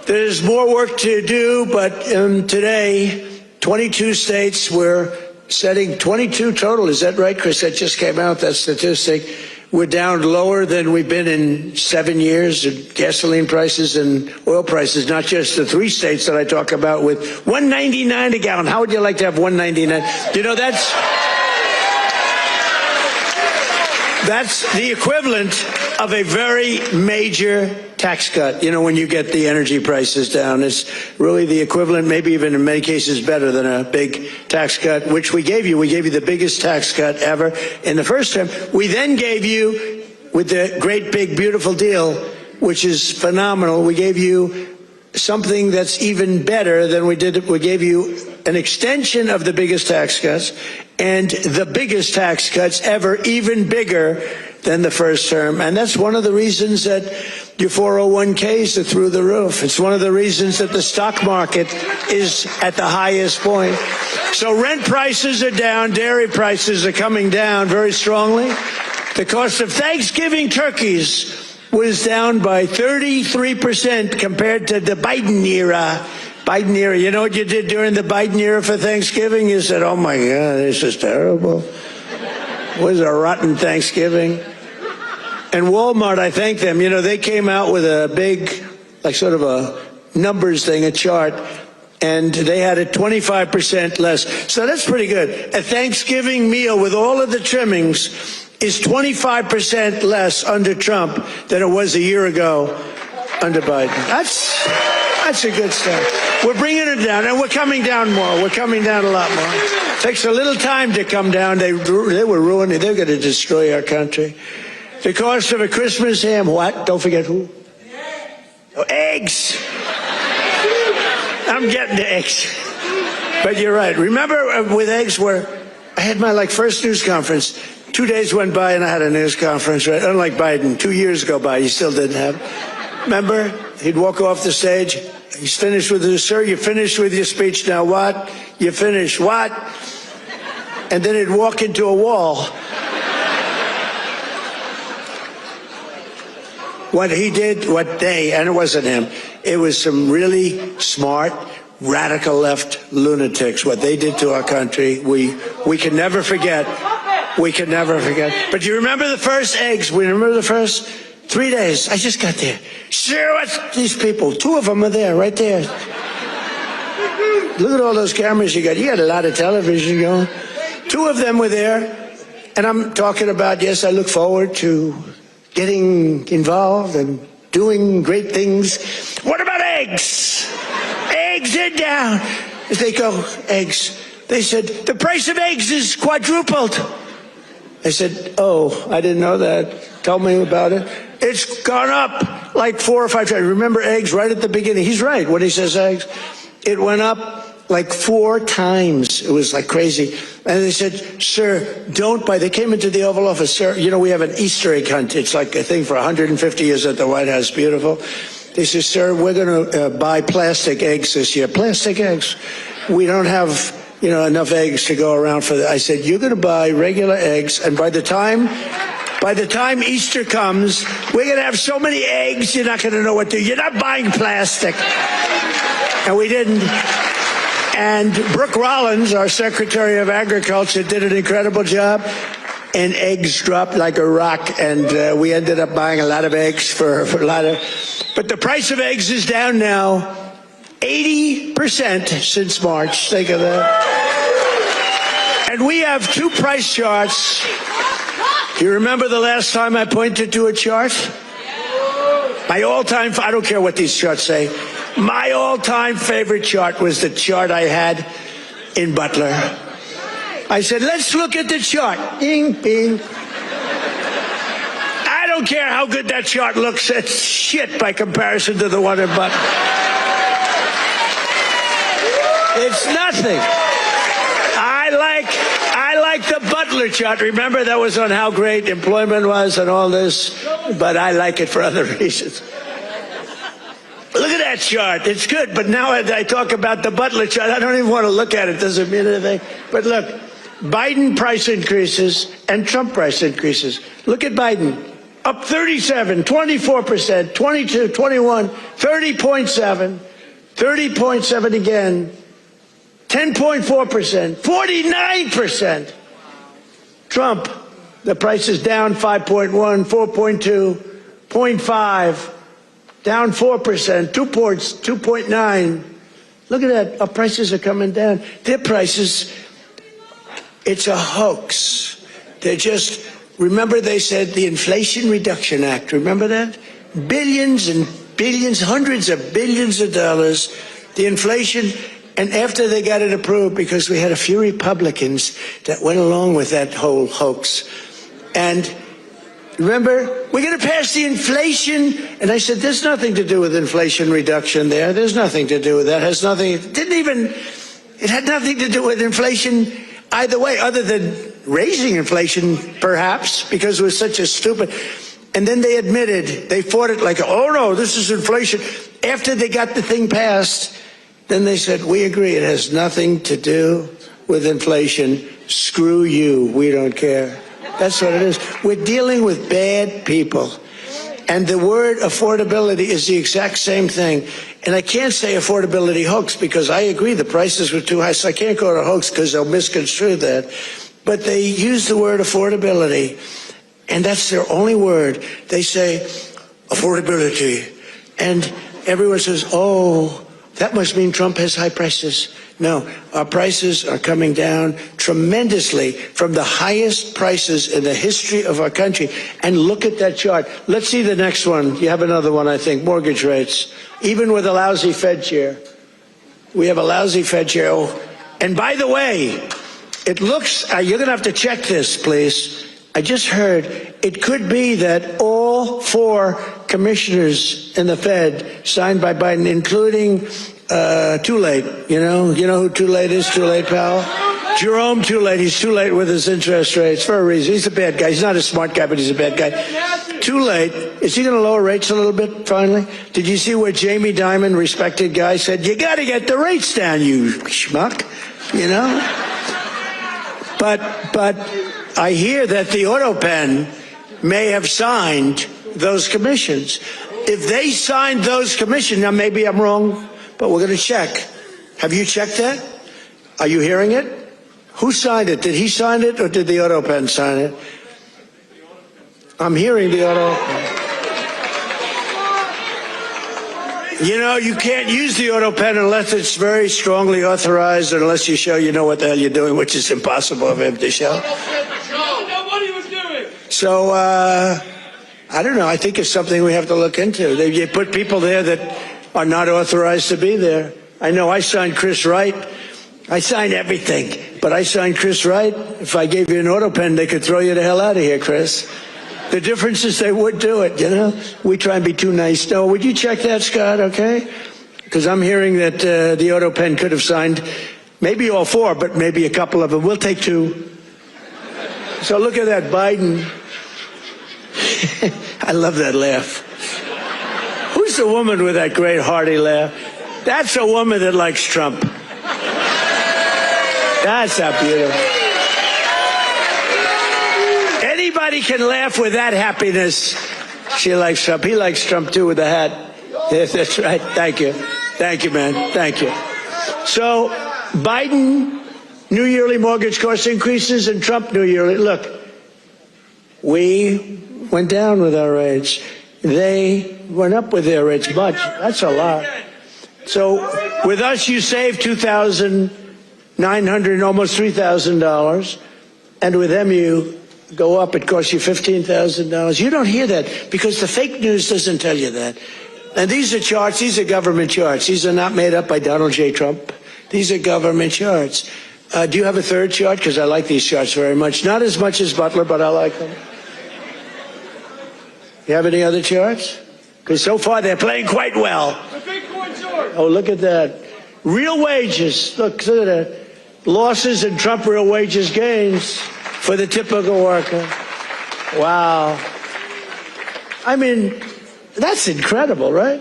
There's more work to do, but today, 22 states, we're setting 22 total. Is that right, Chris? That just came out, that statistic. We're down lower than we've been in 7 years in gasoline prices and oil prices, not just the 3 states that I talk about with $1.99 a gallon. How would you like to have $1.99? You know, that's the equivalent of a very major tax cut. You know, when you get the energy prices down, it's really the equivalent, maybe even in many cases better than a big tax cut, which we gave you. We gave you the biggest tax cut ever in the first term. We then gave you, with the great big beautiful deal, which is phenomenal, we gave you something that's even better than we did. We gave you an extension of the biggest tax cuts and the biggest tax cuts ever, even bigger than the first term. And that's one of the reasons that your 401ks are through the roof. It's one of the reasons that the stock market is at the highest point. So rent prices are down, dairy prices are coming down very strongly. The cost of Thanksgiving turkeys was down by 33% compared to the Biden era. You know what you did during the Biden era for Thanksgiving? You said, oh my God, this is terrible. It was a rotten Thanksgiving. And Walmart, I thank them. You know, they came out with a big, like sort of a numbers thing, a chart and they had it 25% less. So that's pretty good. A Thanksgiving meal with all of the trimmings is 25% less under Trump than it was a year ago under Biden. That's a good start. We're bringing it down, and we're coming down more. We're coming down a lot more. It takes a little time to come down. They were ruining. They're going to destroy our country. The cost of a Christmas ham, what? Don't forget who? Oh, eggs. I'm getting to eggs. But you're right. Remember with eggs where I had my first news conference. 2 days went by and I had a news conference, right? Unlike Biden, 2 years go by, he still didn't have it. Remember? He'd walk off the stage. He's finished with his, sir, you finished with your speech. Now what? You finished what? And then he'd walk into a wall. What he did, and it wasn't him, it was some really smart, radical left lunatics. What they did to our country, we can never forget. We can never forget. But you remember the first eggs? We remember the first 3 days. I just got there. Sure, what's these people? 2 of them are there, right there. Look at all those cameras you got. You got a lot of television going. 2 of them were there. And I'm talking about, yes, I look forward to getting involved and doing great things. What about eggs? Eggs are down. They go, eggs. They said, the price of eggs is quadrupled. I said, oh, I didn't know that. Tell me about it. It's gone up like 4 or 5 times. Remember eggs right at the beginning? He's right when he says eggs. It went up like 4 times. It was like crazy. And they said, sir, don't buy. They came into the Oval Office. Sir, you know, we have an Easter egg hunt. It's like a thing for 150 years at the White House. Beautiful. They said, sir, we're going to buy plastic eggs this year. Plastic eggs. We don't have, enough eggs to go around for that. I said, you're going to buy regular eggs. And by the time Easter comes, we're going to have so many eggs, you're not going to know what to do. You're not buying plastic. And we didn't. And Brooke Rollins, our Secretary of Agriculture, did an incredible job. And eggs dropped like a rock. And we ended up buying a lot of eggs for a lot of. But the price of eggs is down now 80% since March. Think of that. And we have 2 price charts. You remember the last time I pointed to a chart? My all-time, I don't care what these charts say, my all-time favorite chart was the chart I had in Butler. I said, let's look at the chart. Bing, bing. I don't care how good that chart looks. It's shit by comparison to the one in Butler. It's nothing. I like the Butler chart. Remember, that was on how great employment was and all this, but I like it for other reasons. Look at that chart. It's good, but now I talk about the Butler chart. I don't even want to look at it. It doesn't mean anything. But look, Biden price increases and Trump price increases. Look at Biden. Up 37, 24%, 22, 21, 30.7, 30.7 again. 10.4%, 49%. Trump, the price is down 5.1, 4.2, 0.5, down 4%, 2 points, 2.9. Look at that, our prices are coming down. Their prices, it's a hoax. They're just, remember they said the Inflation Reduction Act, remember that? Billions and billions, hundreds of billions of dollars, the inflation. And after they got it approved, because we had a few Republicans that went along with that whole hoax. And remember, we're going to pass the inflation. And I said, there's nothing to do with inflation reduction there. There's nothing to do with that. It has nothing, it had nothing to do with inflation either way, other than raising inflation, perhaps, because it was such a stupid. And then they admitted, they fought it like, oh no, this is inflation. After they got the thing passed, then they said, we agree, it has nothing to do with inflation. Screw you, we don't care. That's what it is. We're dealing with bad people. And the word affordability is the exact same thing. And I can't say affordability hoax because I agree the prices were too high, so I can't go to hoax because they'll misconstrue that. But they use the word affordability, and that's their only word. They say affordability. And everyone says, oh, That must mean Trump has high prices. No, our prices are coming down tremendously from the highest prices in the history of our country. And look at that chart. Let's see the next one. You have another one, I think. Mortgage rates. Even with a lousy Fed chair. We have a lousy Fed chair. Oh, and by the way, it looks, you're going to have to check this, please. I just heard it could be that all 4 commissioners in the Fed signed by Biden, including Too Late. You know who Too Late is? Too Late, pal? Jerome Too Late. He's too late with his interest rates for a reason. He's a bad guy. He's not a smart guy, but he's a bad guy. Too Late. Is he going to lower rates a little bit finally? Did you see what Jamie Dimon, respected guy, said? You got to get the rates down, you schmuck. You know? But I hear that the auto pen may have signed those commissions. If they signed those commissions, now maybe I'm wrong, but we're going to check. Have you checked that? Are you hearing it? Who signed it? Did he sign it or did the auto pen sign it? I'm hearing the auto pen. You know, you can't use the auto pen unless it's very strongly authorized, or unless you show you know what the hell you're doing, which is impossible of him to show. So, I don't know. I think it's something we have to look into. You put people there that are not authorized to be there. I know I signed Chris Wright. I signed everything, but I signed Chris Wright. If I gave you an auto pen, they could throw you the hell out of here, Chris. The difference is they would do it, you know? We try and be too nice. No, would you check that, Scott, okay? Because I'm hearing that the auto pen could have signed maybe all 4, but maybe a couple of them. We'll take 2. So look at that Biden. I love that laugh. Who's the woman with that great hearty laugh? That's a woman that likes Trump. That's not beautiful. Anybody can laugh with that happiness. She likes Trump. He likes Trump too with the hat. Yes, that's right. Thank you. Thank you, man. Thank you. So Biden, new yearly mortgage cost increases, and Trump, new yearly. Look, we went down with our rates. They went up with their rates much. That's a lot. So with us, you save $2,900, almost $3,000. And with them, you go up. It costs you $15,000. You don't hear that because the fake news doesn't tell you that. And these are charts. These are government charts. These are not made up by Donald J. Trump. These are government charts. Do you have a third chart? Because I like these charts very much. Not as much as Butler, but I like them. You have any other charts? Because so far they're playing quite well. The Bitcoin chart. Oh, look at that. Real wages. Look at that. Losses and Trump real wages gains for the typical worker. Wow. I mean, that's incredible, right?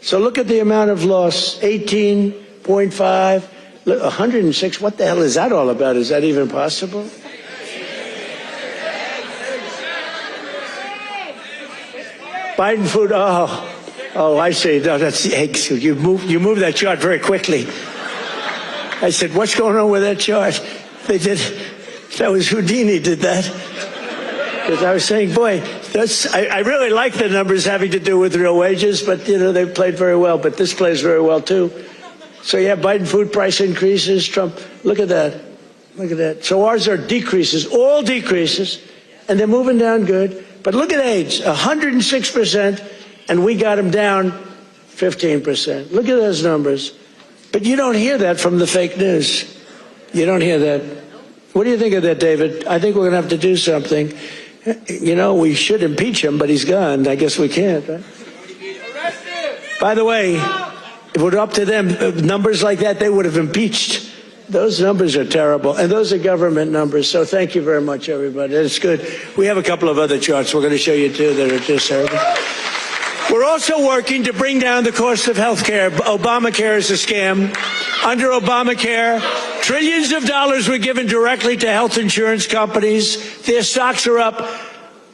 So look at the amount of loss. 18.5, 106. What the hell is that all about? Is that even possible? Biden food. Oh, I see. No, that's the eggs. You move that chart very quickly. I said, what's going on with that chart? They did. That was Houdini did that. Because I was saying, boy, I really like the numbers having to do with real wages, but, you know, they played very well. But this plays very well, too. So you have Biden food price increases, Trump. Look at that. Look at that. So ours are decreases, all decreases, and they're moving down good. But look at AIDS, 106%, and we got them down 15%. Look at those numbers. But you don't hear that from the fake news. You don't hear that. What do you think of that, David? I think we're going to have to do something. You know, we should impeach him, but he's gone. I guess we can't, right? By the way, if it were up to them, numbers like that, they would have impeached. Those numbers are terrible, and those are government numbers. So thank you very much, everybody. It's good. We have a couple of other charts we're going to show you, too, that are just terrible. We're also working to bring down the cost of health care. Obamacare is a scam. Under Obamacare, trillions of dollars were given directly to health insurance companies. Their stocks are up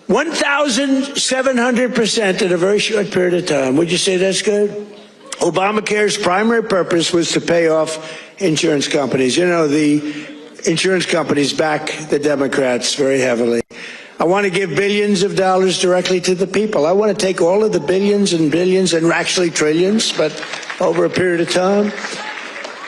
1,700% in a very short period of time. Would you say that's good? Obamacare's primary purpose was to pay off insurance companies. You know, the insurance companies back the Democrats very heavily. I want to give billions of dollars directly to the people. I want to take all of the billions and billions, and actually trillions, but over a period of time.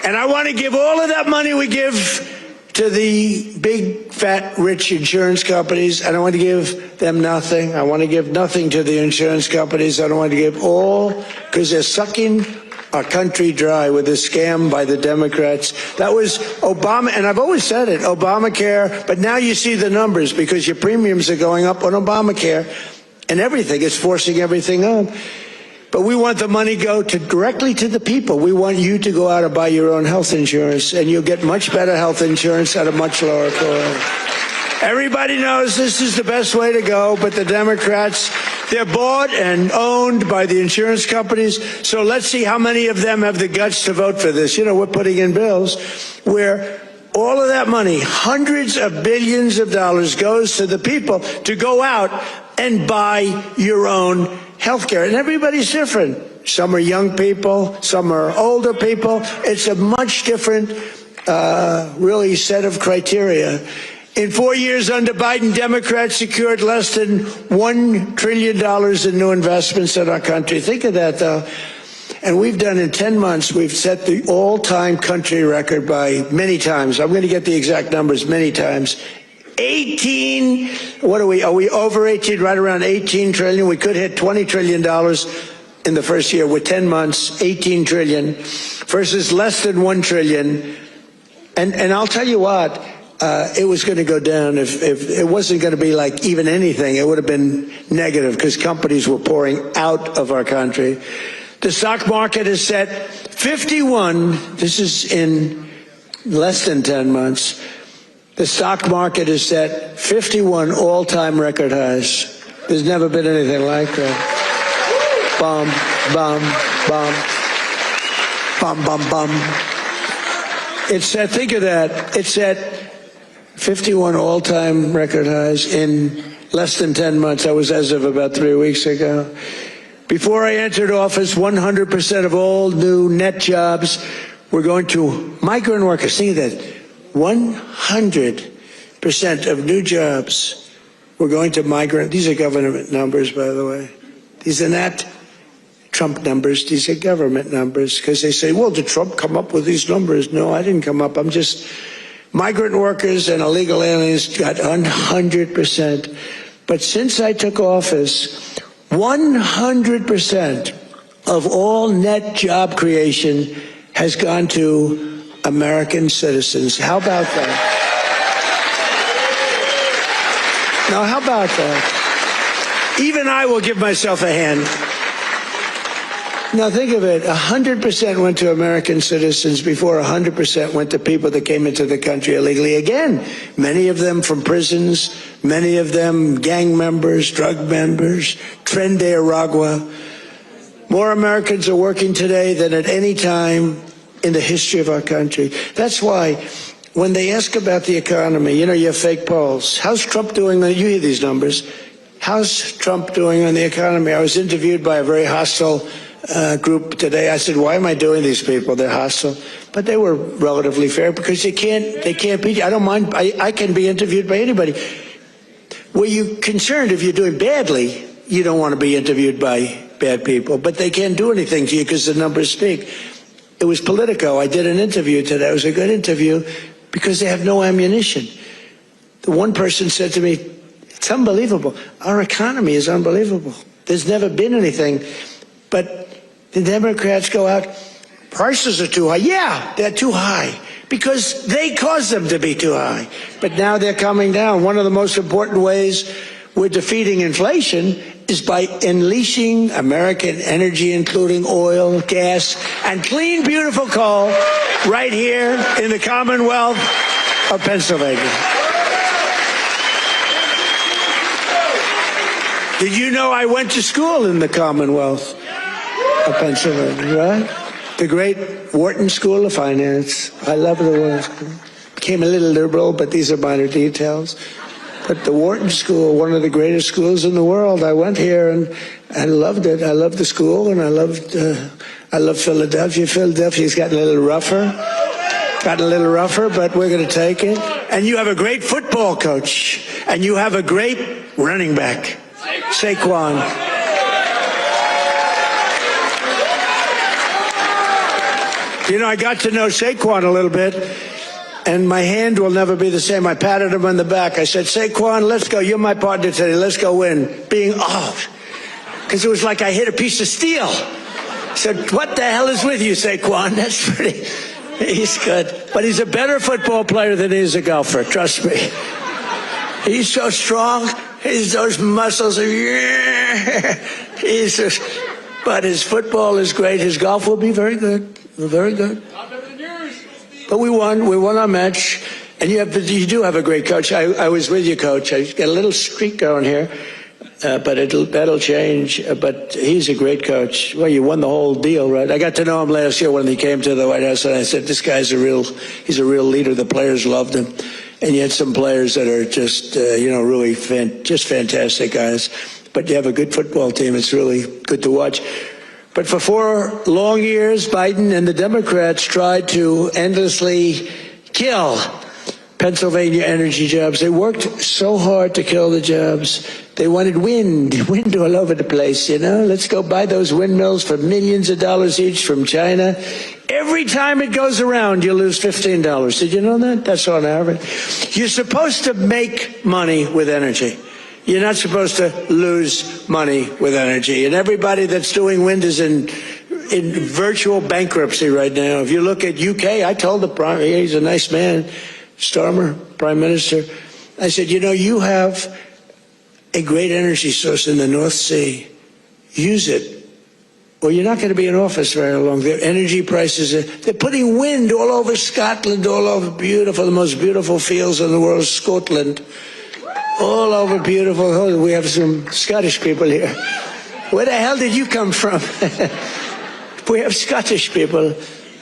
And I want to give all of that money we give to the big, fat, rich insurance companies. I don't want to give them nothing. I want to give nothing to the insurance companies. I don't want to give all, because they're sucking our country dry with a scam by the Democrats. That was Obama, and I've always said it, Obamacare, but now you see the numbers because your premiums are going up on Obamacare, and everything is forcing everything up. But we want the money go directly to the people. We want you to go out and buy your own health insurance, and you'll get much better health insurance at a much lower cost. Everybody knows this is the best way to go, but the Democrats, they're bought and owned by the insurance companies. So let's see how many of them have the guts to vote for this. You know, we're putting in bills where all of that money, hundreds of billions of dollars, goes to the people to go out and buy your own health care. And everybody's different. Some are young people, some are older people. It's a much different, really, set of criteria. In 4 years under Biden, Democrats secured less than $1 trillion in new investments in our country. Think of that, though. And we've done in 10 months, we've set the all-time country record by many times. I'm going to get the exact numbers many times. 18, what are we over 18, right around 18 trillion. We could hit $20 trillion in the first year with 10 months, 18 trillion versus less than 1 trillion. And I'll tell you what, it was going to go down if it wasn't going to be like even anything. It would have been negative because companies were pouring out of our country. The stock market is set 51. This is in less than 10 months. The stock market is set 51 all-time record highs. There's never been anything like that. Bum, bum, bum, bum, bum, bum. It's set, think of that. It's set 51 all-time record highs in less than 10 months. That was as of about 3 weeks ago. Before I entered office, 100% of all new net jobs were going to migrant workers. Think of that. 100% of new jobs were going to migrant. These are government numbers, by the way. These are not Trump numbers. These are government numbers. Because they say, well, did Trump come up with these numbers? No, I didn't come up. I'm just... Migrant workers and illegal aliens got 100%. But since I took office, 100% of all net job creation has gone to American citizens. How about that? Now, how about that? Even I will give myself a hand. Now, think of it. 100% went to American citizens before 100% went to people that came into the country illegally. Again, many of them from prisons, many of them gang members, drug members, Tren de Aragua. More Americans are working today than at any time in the history of our country. That's why when they ask about the economy, you know, you have fake polls. How's Trump doing? You hear these numbers. How's Trump doing on the economy? I was interviewed by a very hostile group today. I said, why am I doing these people? They're hostile. But they were relatively fair because they can't be. I don't mind. I can be interviewed by anybody. Were you concerned if you're doing badly? You don't want to be interviewed by bad people, but they can't do anything to you because the numbers speak. It was Politico. I did an interview today. It was a good interview because they have no ammunition. The one person said to me, it's unbelievable. Our economy is unbelievable. There's never been anything. But the Democrats go out, prices are too high. Yeah, they're too high because they caused them to be too high. But now they're coming down. One of the most important ways we're defeating inflation is by unleashing American energy, including oil, gas, and clean, beautiful coal right here in the Commonwealth of Pennsylvania. Did you know I went to school in the Commonwealth of Pennsylvania, right? The great Wharton School of Finance. I love the Wharton School. Became a little liberal, but these are minor details. But the Wharton School, one of the greatest schools in the world, I went here and I loved it. I loved the school, and I loved Philadelphia. Philadelphia's gotten a little rougher. Gotten a little rougher, but we're going to take it. And you have a great football coach. And you have a great running back, Saquon. You know, I got to know Saquon a little bit, and my hand will never be the same. I patted him on the back. I said, Saquon, let's go. You're my partner today. Let's go win. Because it was like I hit a piece of steel. I said, what the hell is with you, Saquon? That's pretty... He's good. But he's a better football player than he is a golfer, trust me. He's so strong. Those muscles are... But his football is great. His golf will be very good. Very good. But we won. We won our match. And you do have a great coach. I was with you, Coach. I got a little streak going here. But that'll change. But he's a great coach. Well, you won the whole deal, right? I got to know him last year when he came to the White House, and I said, this guy's he's a real leader. The players loved him. And you had some players that are just, really just fantastic guys. But you have a good football team. It's really good to watch. But for 4 long years, Biden and the Democrats tried to endlessly kill Pennsylvania energy jobs. They worked so hard to kill the jobs. They wanted wind all over the place, Let's go buy those windmills for millions of dollars each from China. Every time it goes around, you lose $15. Did you know that? That's on average. You're supposed to make money with energy. You're not supposed to lose money with energy. And everybody that's doing wind is in virtual bankruptcy right now. If you look at UK, I told the Prime Minister, he's a nice man, Starmer, Prime Minister. I said, you have a great energy source in the North Sea. Use it, or you're not going to be in office very long. Their energy prices, they're putting wind all over Scotland, all over the most beautiful fields in the world, Scotland. All over beautiful. Oh, we have some Scottish people here. Where the hell did you come from? We have Scottish people.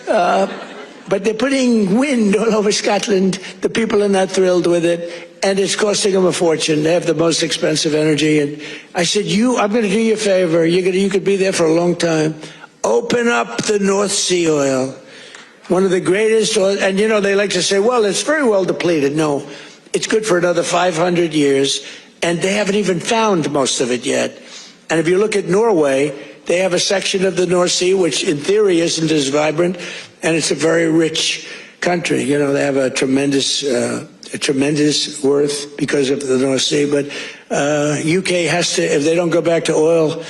But they're putting wind all over Scotland. The people are not thrilled with it. And it's costing them a fortune. They have the most expensive energy. And I said, I'm going to do you a favor. You could be there for a long time. Open up the North Sea oil. One of the greatest oil. And, they like to say, well, it's very well depleted. No. It's good for another 500 years, and they haven't even found most of it yet. And if you look at Norway, they have a section of the North Sea, which in theory isn't as vibrant, and it's a very rich country. They have a tremendous worth because of the North Sea. But UK has to, if they don't go back to oil,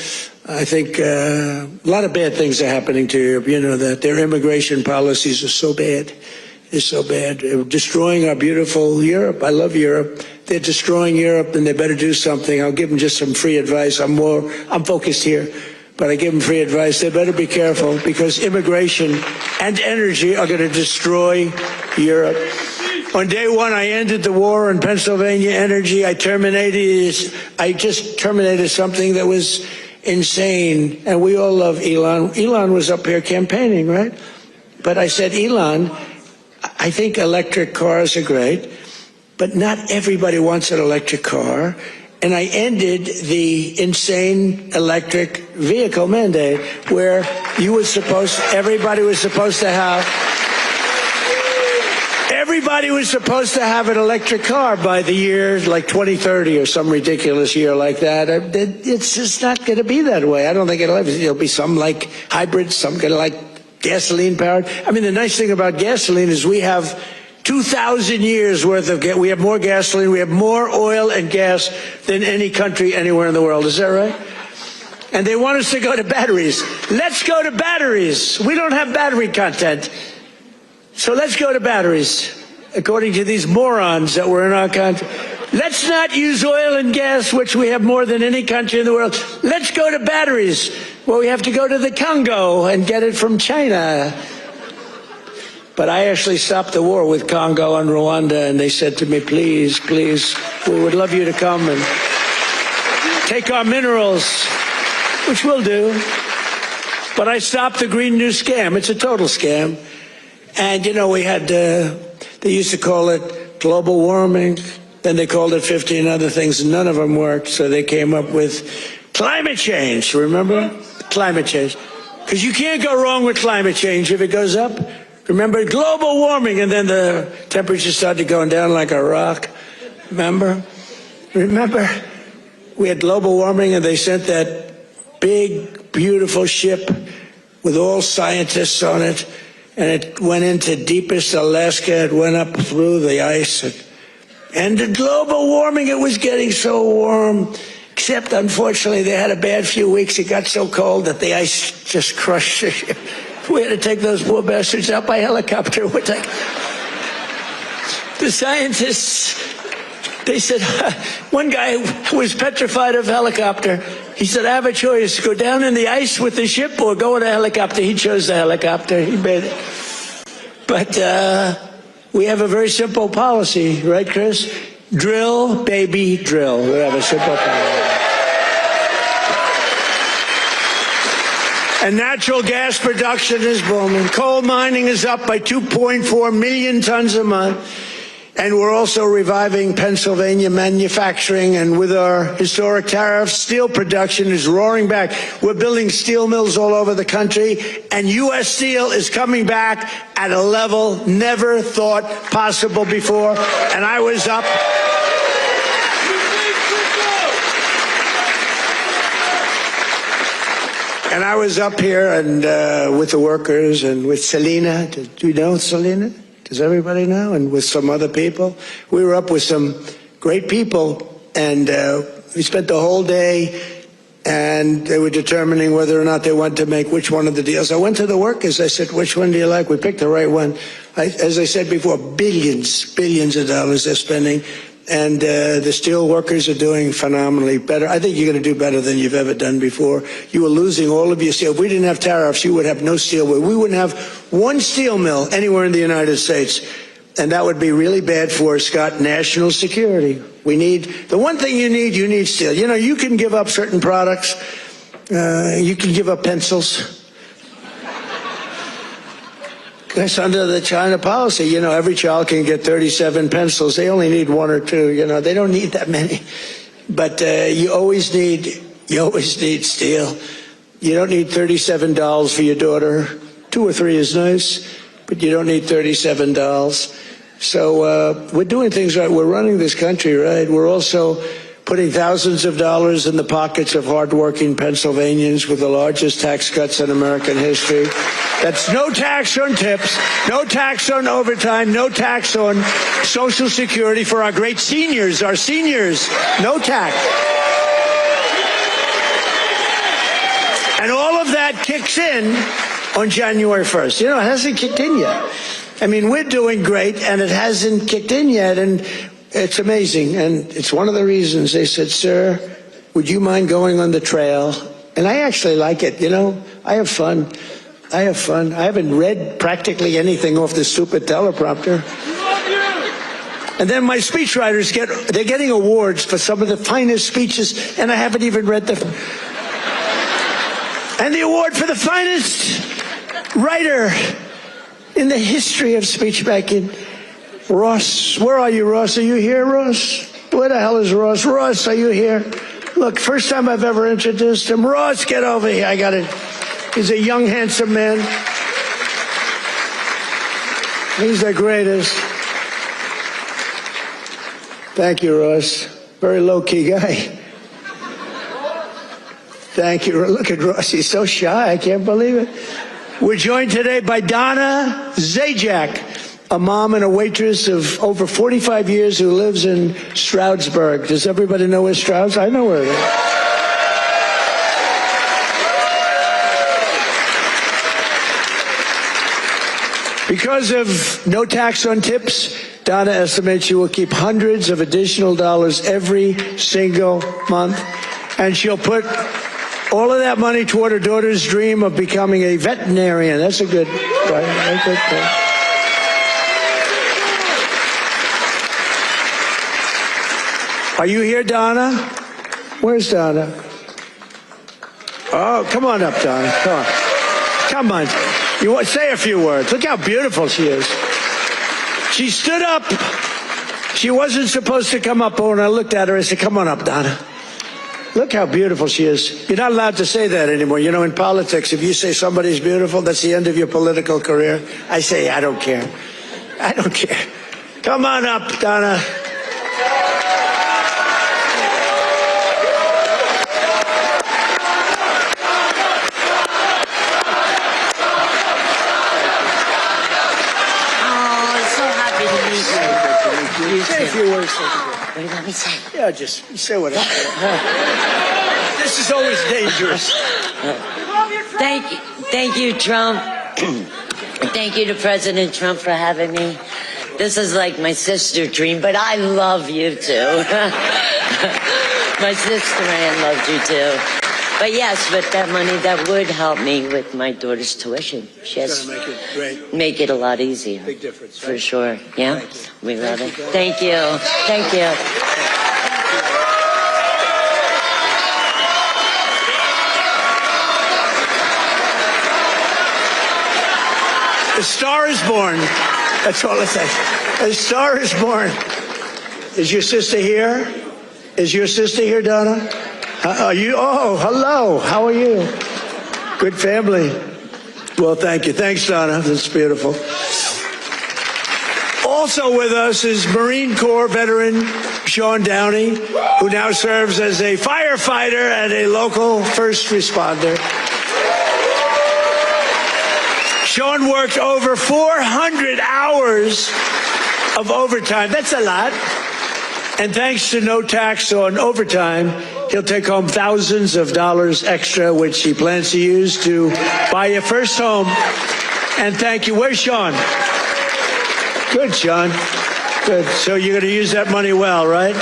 I think a lot of bad things are happening to Europe. That their immigration policies are so bad. Is so bad. They're destroying our beautiful Europe. I love Europe. They're destroying Europe, and they better do something. I'll give them just some free advice. I'm focused here, but I give them free advice. They better be careful, because immigration and energy are going to destroy Europe. On day one, I ended the war on Pennsylvania energy. I just terminated something that was insane. And we all love Elon. Elon was up here campaigning, right? But I said, Elon, I think electric cars are great, but not everybody wants an electric car. And I ended the insane electric vehicle mandate, where everybody was supposed to have an electric car by the year like 2030 or some ridiculous year like that. It's just not going to be that way. I don't think it'll be some like hybrid, some kind of like gasoline powered. I mean, the nice thing about gasoline is we have 2,000 years worth of we have more gasoline, we have more oil and gas than any country anywhere in the world. Is that right? And they want us to go to batteries. Let's go to batteries. We don't have battery content. So let's go to batteries, according to these morons that were in our country. Let's not use oil and gas, which we have more than any country in the world. Let's go to batteries. Well, we have to go to the Congo and get it from China. But I actually stopped the war with Congo and Rwanda, and they said to me, please, please, we would love you to come and take our minerals, which we'll do. But I stopped the Green New Scam. It's a total scam. And, we had, they used to call it global warming. Then they called it 15 other things. None of them worked. So they came up with climate change. Remember? Climate change. Because you can't go wrong with climate change. If it goes up, Remember global warming, and then the temperature started going down like a rock. Remember? We had global warming, and they sent that big, beautiful ship with all scientists on it, and it went into deepest Alaska. It went up through the ice. And the global warming, it was getting so warm, except unfortunately they had a bad few weeks. It got so cold that the ice just crushed the ship. We had to take those poor bastards out by helicopter. The scientists, they said, one guy was petrified of helicopter. He said, I have a choice, go down in the ice with the ship or go in a helicopter. He chose the helicopter. He made it. But we have a very simple policy, right, Chris? Drill, baby, drill. We have a simple policy. And natural gas production is booming. Coal mining is up by 2.4 million tons a month. And we're also reviving Pennsylvania manufacturing. And with our historic tariffs, steel production is roaring back. We're building steel mills all over the country. And U.S. Steel is coming back at a level never thought possible before. And I was up. And I was up here and with the workers and with Selena. Do you know Selena? Does everybody know? And with some other people. We were up with some great people, and we spent the whole day, and they were determining whether or not they wanted to make which one of the deals. I went to the workers. I said, which one do you like? We picked the right one. As I said before, billions of dollars they're spending. And the steel workers are doing phenomenally better. I think you're going to do better than you've ever done before. You were losing all of your steel. If we didn't have tariffs, you would have no steel. We wouldn't have one steel mill anywhere in the United States. And that would be really bad for, Scott, national security. We need, the one thing you need steel. You know, you can give up certain products. You can give up pencils. That's under the China policy. You know, every child can get 37 pencils. They only need one or two. You know, they don't need that many. But you always need steel. You don't need $37 for your daughter. 2 or 3 is nice, but you don't need $37. So we're doing things right. We're running this country right. We're also putting thousands of dollars in the pockets of hardworking Pennsylvanians with the largest tax cuts in American history. That's no tax on tips, no tax on overtime, no tax on Social Security for our great seniors, no tax. And all of that kicks in on January 1st. You know, it hasn't kicked in yet. I mean, we're doing great, and it hasn't kicked in yet, and it's amazing. And it's one of the reasons they said, sir, would you mind going on the trail? And I actually like it, you know. I have fun. I haven't read practically anything off the stupid teleprompter. And then my speechwriters they're getting awards for some of the finest speeches, and I haven't even read them. And the award for the finest writer in the history of speech making, Ross. Where are you, Ross? Are you here, Ross? Where the hell is Ross? Ross, are you here? Look, first time I've ever introduced him. Ross, get over here. I got it. He's a young, handsome man. He's the greatest. Thank you, Ross. Very low-key guy. Thank you. Look at Ross. He's so shy. I can't believe it. We're joined today by Donna Zajac, a mom and a waitress of over 45 years who lives in Stroudsburg. Does everybody know where Strouds? I know where it is. Because of no tax on tips, Donna estimates she will keep hundreds of additional dollars every single month, and she'll put all of that money toward her daughter's dream of becoming a veterinarian. That's a good, right? A good thing. Are you here, Donna? Where's Donna? Oh, come on up, Donna. Come on. Come on. You want say a few words. Look how beautiful she is. She stood up. She wasn't supposed to come up, but when I looked at her, I said, come on up, Donna. Look how beautiful she is. You're not allowed to say that anymore. You know, in politics, if you say somebody's beautiful, that's the end of your political career. I say, I don't care. I don't care. Come on up, Donna. Say a few words. What do you want me to say? Yeah, just say whatever. This is always dangerous. Thank you, Trump. Thank you to President Trump for having me. This is like my sister dream, but I love you too. My sister Ann loved you too. But yes, with that money, that would help me with my daughter's tuition. It's gonna make it great. Make it a lot easier. Big difference. For sure. Yeah? We love it. Thank you. Thank you. A star is born. That's all it says. A star is born. Is your sister here? Is your sister here, Donna? Are you? Oh, hello. How are you? Good family. Well, thank you. Thanks, Donna. That's beautiful. Also with us is Marine Corps veteran Sean Downey, who now serves as a firefighter and a local first responder. Sean worked over 400 hours of overtime. That's a lot. And thanks to no tax on overtime, he'll take home thousands of dollars extra, which he plans to use to buy your first home. And thank you. Where's Sean? Good, Sean. Good. So you're going to use that money well, right?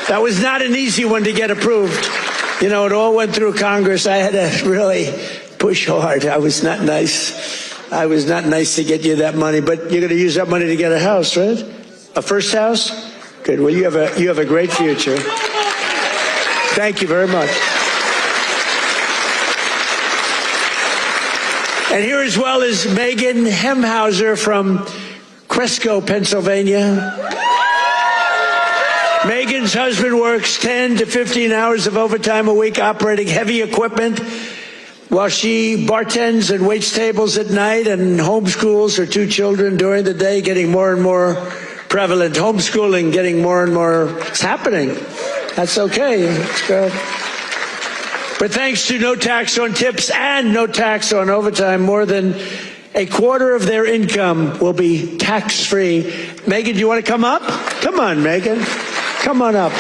That was not an easy one to get approved. You know, it all went through Congress. I had to really push hard. I was not nice. I was not nice to get you that money, but you're going to use that money to get a house, right? A first house? Good. Well, you have a great future. Thank you very much. And here as well is Megan Hemhauser from Cresco, Pennsylvania. Megan's husband works 10 to 15 hours of overtime a week operating heavy equipment while she bartends and waits tables at night and homeschools her two children during the day, getting more and more prevalent. Homeschooling getting more and more. It's happening. That's okay. It's good. But thanks to no tax on tips and no tax on overtime, more than a quarter of their income will be tax-free. Megan, do you want to come up? Come on, Megan. Come on up.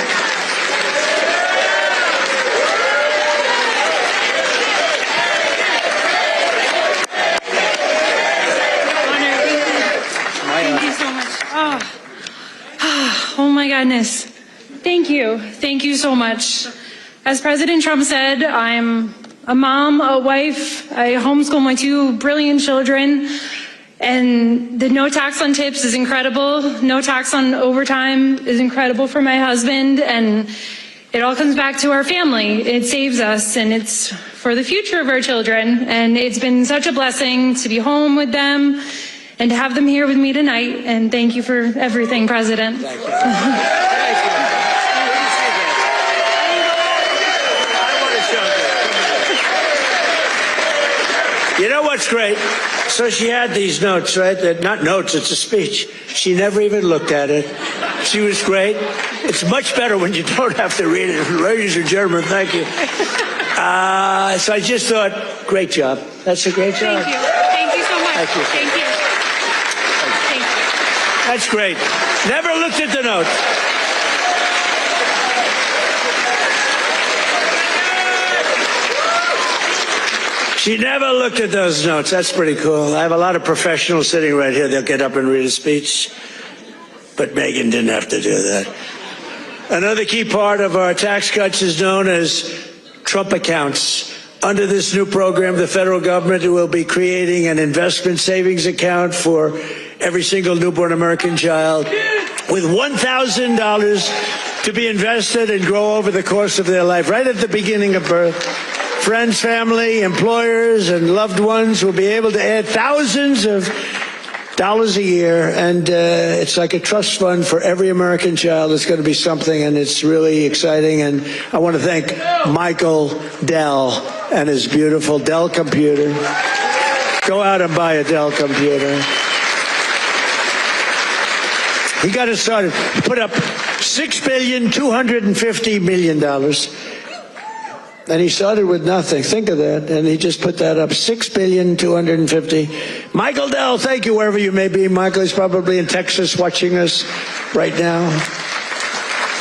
Thank you so much. Oh my goodness. Thank you. Thank you so much. As President Trump said, I'm a mom, a wife. I homeschool my two brilliant children. And the no tax on tips is incredible. No tax on overtime is incredible for my husband. And it all comes back to our family. It saves us, and it's for the future of our children. And it's been such a blessing to be home with them and to have them here with me tonight. And thank you for everything, President. Thank you. Thank you. You know what's great? So she had these notes, right? Not notes, it's a speech. She never even looked at it. She was great. It's much better when you don't have to read it. Ladies and gentlemen, thank you. So I just thought, great job. That's a great job. Thank you. Thank you so much. Thank you. Thank you. Thank you. That's great. Never looked at the notes. She never looked at those notes. That's pretty cool. I have a lot of professionals sitting right here. They'll get up and read a speech. But Megan didn't have to do that. Another key part of our tax cuts is known as Trump accounts. Under this new program, the federal government will be creating an investment savings account for every single newborn American child with $1,000 to be invested and grow over the course of their life, right at the beginning of birth. Friends, family, employers, and loved ones will be able to add thousands of a year, and it's like a trust fund for every American child. It's going to be something, and it's really exciting. And I want to thank Michael Dell and his beautiful Dell computer. Go out and buy a Dell computer. He got it started. He put up $6.25 billion. And he started with nothing. Think of that. And he just put that up. $6.25 billion. Michael Dell, thank you wherever you may be. Michael is probably in Texas watching us right now.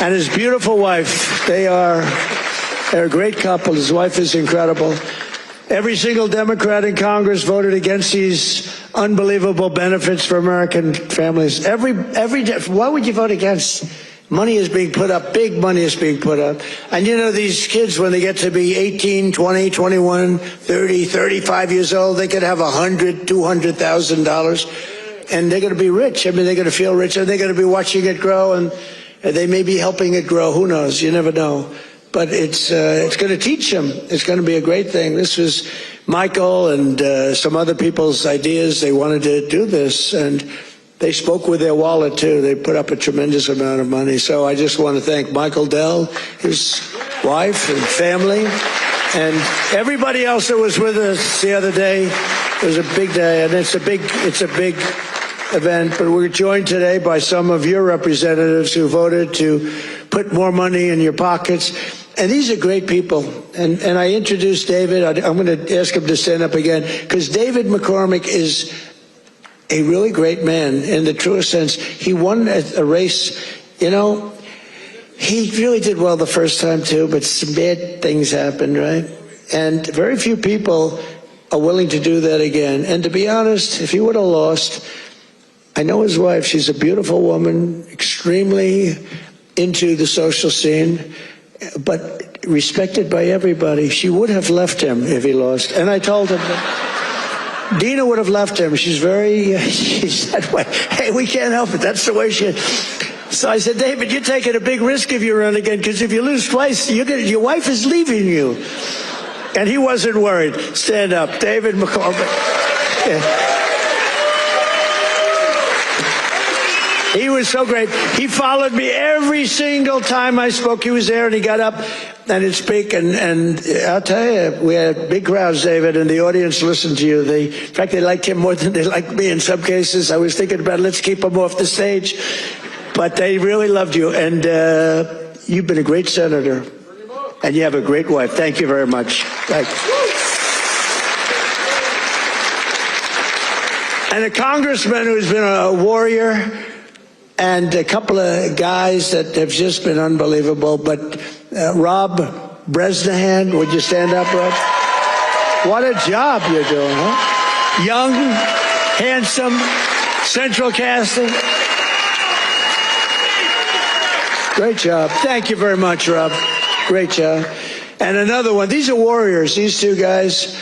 And his beautiful wife. They're a great couple. His wife is incredible. Every single Democrat in Congress voted against these unbelievable benefits for American families. Why would you vote against? Money is being put up, big money is being put up. And you know, these kids, when they get to be 18, 20, 21, 30, 35 years old, they could have $100,000, $200,000, and they're going to be rich. I mean, they're going to feel rich, and they're going to be watching it grow, and they may be helping it grow. Who knows? You never know. But it's going to teach them. It's going to be a great thing. This was Michael and some other people's ideas. They wanted to do this, and they spoke with their wallet, too. They put up a tremendous amount of money. So I just want to thank Michael Dell, his wife and family, and everybody else that was with us the other day. It was a big day, and it's a big event. But we're joined today by some of your representatives who voted to put more money in your pockets. And these are great people. And I introduced David. I'm going to ask him to stand up again, because David McCormick is a really great man in the truest sense. He won a race. You know, he really did well the first time, too, but some bad things happened, right? And very few people are willing to do that again. And to be honest, if he would have lost, I know his wife. She's a beautiful woman, extremely into the social scene, but respected by everybody. She would have left him if he lost. And I told him that Dina would have left him. She's that way. Hey, we can't help it. That's the way she is. So I said, David, you're taking a big risk if you run again, because if you lose twice, your wife is leaving you. And he wasn't worried. Stand up. David McCormick. Yeah. He was so great. He followed me every single time I spoke. He was there, and he got up and he'd speak. And I'll tell you, we had big crowds, David, and the audience listened to you. In fact, they liked him more than they liked me in some cases. I was thinking about, let's keep him off the stage. But they really loved you. And you've been a great senator. And you have a great wife. Thank you very much. Thank you. And a congressman who's been a warrior, and a couple of guys that have just been unbelievable. But Rob Bresnahan, would you stand up, Rob? What a job you're doing, huh? Young, handsome, central casting. Great job. Thank you very much, Rob. Great job. And another one. These are warriors, these two guys.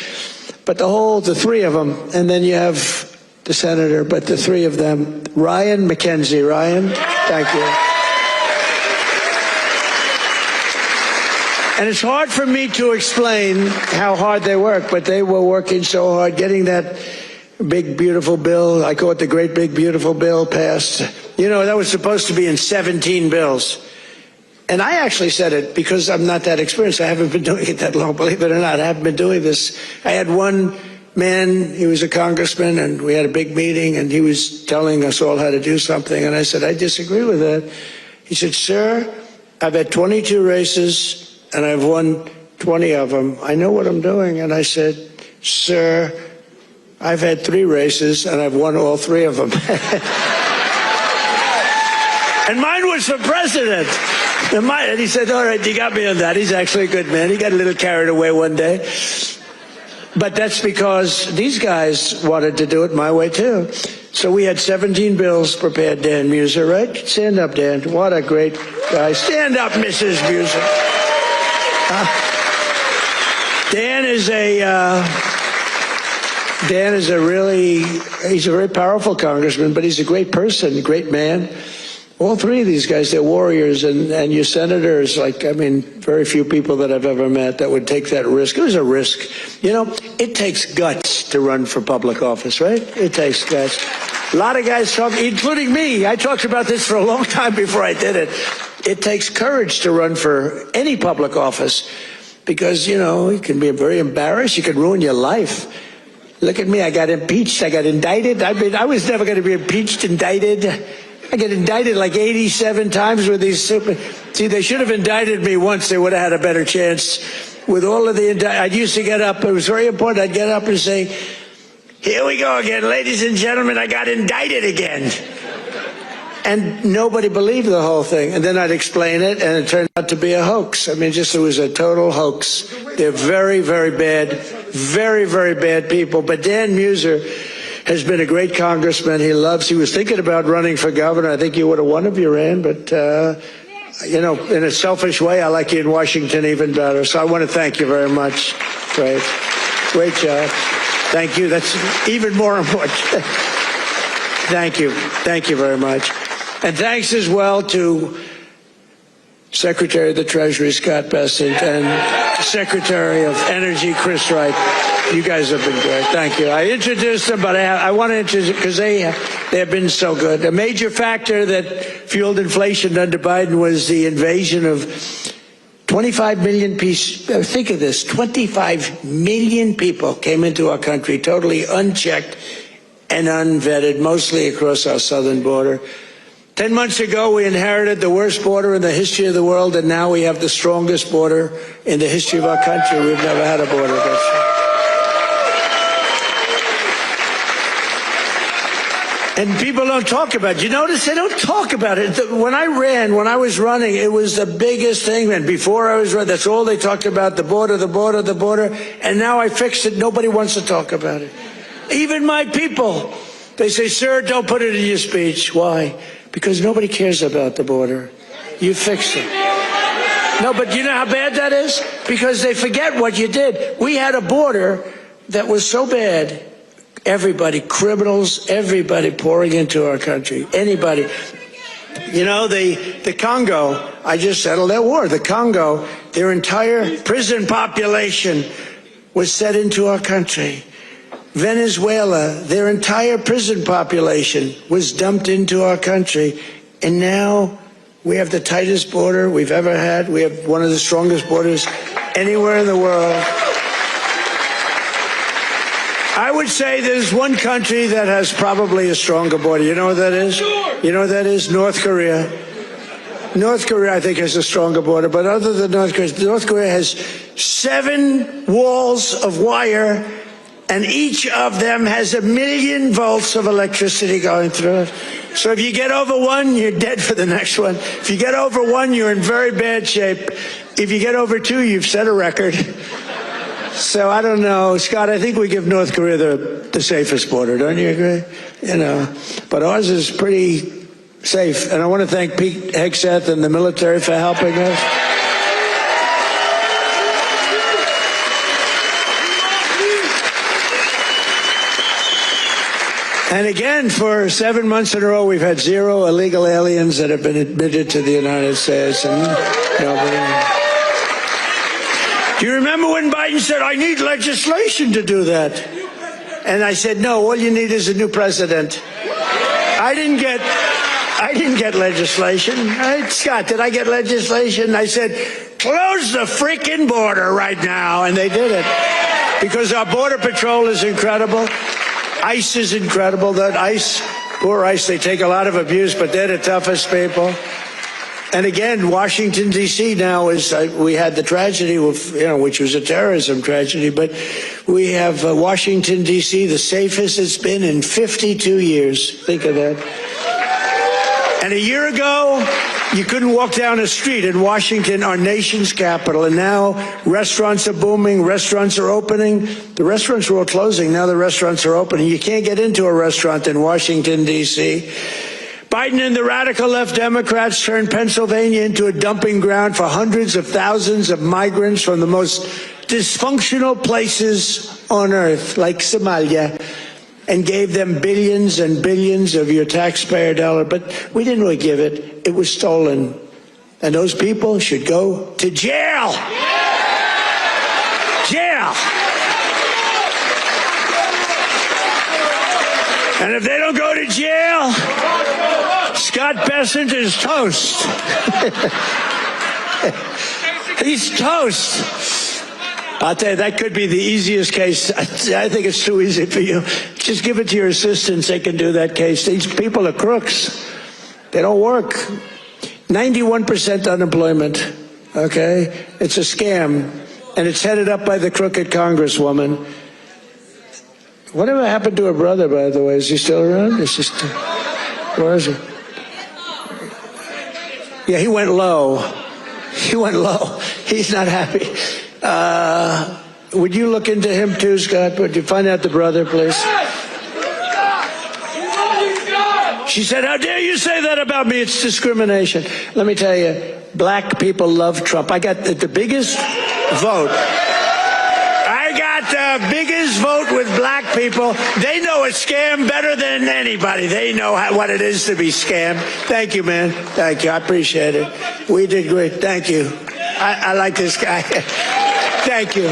But the three of them. And then you have the senator, but the three of them. Ryan McKenzie. Ryan, thank you. And it's hard for me to explain how hard they work, but they were working so hard getting that big, beautiful bill. I call it the great, big, beautiful bill passed. You know, that was supposed to be in 17 bills. And I actually said it because I'm not that experienced. I haven't been doing it that long, believe it or not. I haven't been doing this. I had one man, he was a congressman, and we had a big meeting, and he was telling us all how to do something. And I said, I disagree with that. He said, sir, I've had 22 races, and I've won 20 of them. I know what I'm doing. And I said, sir, I've had 3 races, and I've won all 3 of them. And mine was for president. And he said, all right, you got me on that. He's actually a good man. He got a little carried away one day. But that's because these guys wanted to do it my way, too. So we had 17 bills prepared, Dan Muser, right? Stand up, Dan. What a great guy. Stand up, Mrs. Muser. Dan is he's a very powerful congressman, but he's a great person, a great man. All 3 of these guys, they're warriors, and your senators, very few people that I've ever met that would take that risk. It was a risk. You know, it takes guts to run for public office, right? It takes guts. A lot of guys talk, including me. I talked about this for a long time before I did it. It takes courage to run for any public office because, you know, you can be very embarrassed. You can ruin your life. Look at me. I got impeached. I got indicted. I was never going to be impeached, indicted. I get indicted like 87 times with these super... See, they should have indicted me once. They would have had a better chance. With all of the... I used to get up. It was very important. I'd get up and say, here we go again. Ladies and gentlemen, I got indicted again. And nobody believed the whole thing. And then I'd explain it, and it turned out to be a hoax. I mean, just it was a total hoax. They're very, very bad, very, very bad people. But Dan Muser has been a great congressman. He was thinking about running for governor. I think you would have won if you ran. But, you know, in a selfish way, I like you in Washington even better. So I want to thank you very much. Great. Great job. Thank you. That's even more important. Thank you. Thank you very much. And thanks as well to Secretary of the Treasury, Scott Bessent, and Secretary of Energy, Chris Wright. You guys have been great. Thank you. I introduced them, but I want to introduce because they have been so good. A major factor that fueled inflation under Biden was the invasion of 25 million people. Think of this. 25 million people came into our country totally unchecked and unvetted, mostly across our southern border. 10 months ago, we inherited the worst border in the history of the world, and now we have the strongest border in the history of our country. We've never had a border this strong. And people don't talk about it. You notice they don't talk about it. When I was running, it was the biggest thing. And before I was running, that's all they talked about, the border, the border, the border. And now I fixed it. Nobody wants to talk about it. Even my people. They say, sir, don't put it in your speech. Why? Because nobody cares about the border. You fixed it. No, but you know how bad that is? Because they forget what you did. We had a border that was so bad. Everybody, criminals, everybody pouring into our country. Anybody. You know, the Congo, I just settled that war. The Congo, their entire prison population was set into our country. Venezuela, their entire prison population was dumped into our country. And now we have the tightest border we've ever had. We have one of the strongest borders anywhere in the world. I would say there's one country that has probably a stronger border. You know what that is? You know what that is? North Korea. North Korea, I think, has a stronger border. But other than North Korea has 7 walls of wire, and each of them has 1 million volts of electricity going through it. So if you get over one, you're dead for the next one. If you get over one, you're in very bad shape. If you get over 2, you've set a record. So I don't know, Scott, I think we give North Korea the safest border. Don't you agree? You know, but ours is pretty safe. And I want to thank Pete Hegseth and the military for helping us. And again, for 7 months in a row, we've had 0 illegal aliens that have been admitted to the United States. And nobody. Do you remember when Biden said, I need legislation to do that? And I said, no, all you need is a new president. I didn't get legislation. Right? Scott, did I get legislation? I said, close the freaking border right now. And they did it. Because our Border Patrol is incredible. ICE is incredible. That ICE, poor ICE, they take a lot of abuse, but they're the toughest people. And again, Washington, D.C. now is, we had the tragedy, which was a terrorism tragedy, but we have Washington, D.C., the safest it's been in 52 years. Think of that. And a year ago, you couldn't walk down a street in Washington, our nation's capital, and now restaurants are booming, restaurants are opening. The restaurants were all closing, now the restaurants are opening. You can't get into a restaurant in Washington, D.C., Biden and the radical left Democrats turned Pennsylvania into a dumping ground for hundreds of thousands of migrants from the most dysfunctional places on earth, like Somalia, and gave them billions and billions of your taxpayer dollar. But we didn't really give it. It was stolen. And those people should go to jail. Jail. And if they don't go to jail, Scott Bessent is toast. He's toast. I'll tell you, that could be the easiest case. I think it's too easy for you. Just give it to your assistants. They can do that case. These people are crooks. They don't work. 91% unemployment, okay? It's a scam, and it's headed up by the crooked Congresswoman. Whatever happened to her brother, by the way? Is he still around? Is he still, where is he? Yeah, he went low. He went low. He's not happy. Would you look into him too, Scott? Would you find out the brother, please? She said, how dare you say that about me? It's discrimination. Let me tell you, black people love Trump. I got the biggest vote. I got the biggest vote with black people. They know a scam better than anybody. They know what it is to be scammed. Thank you, man. Thank you. I appreciate it. We did great. Thank you. I like this guy. Thank you.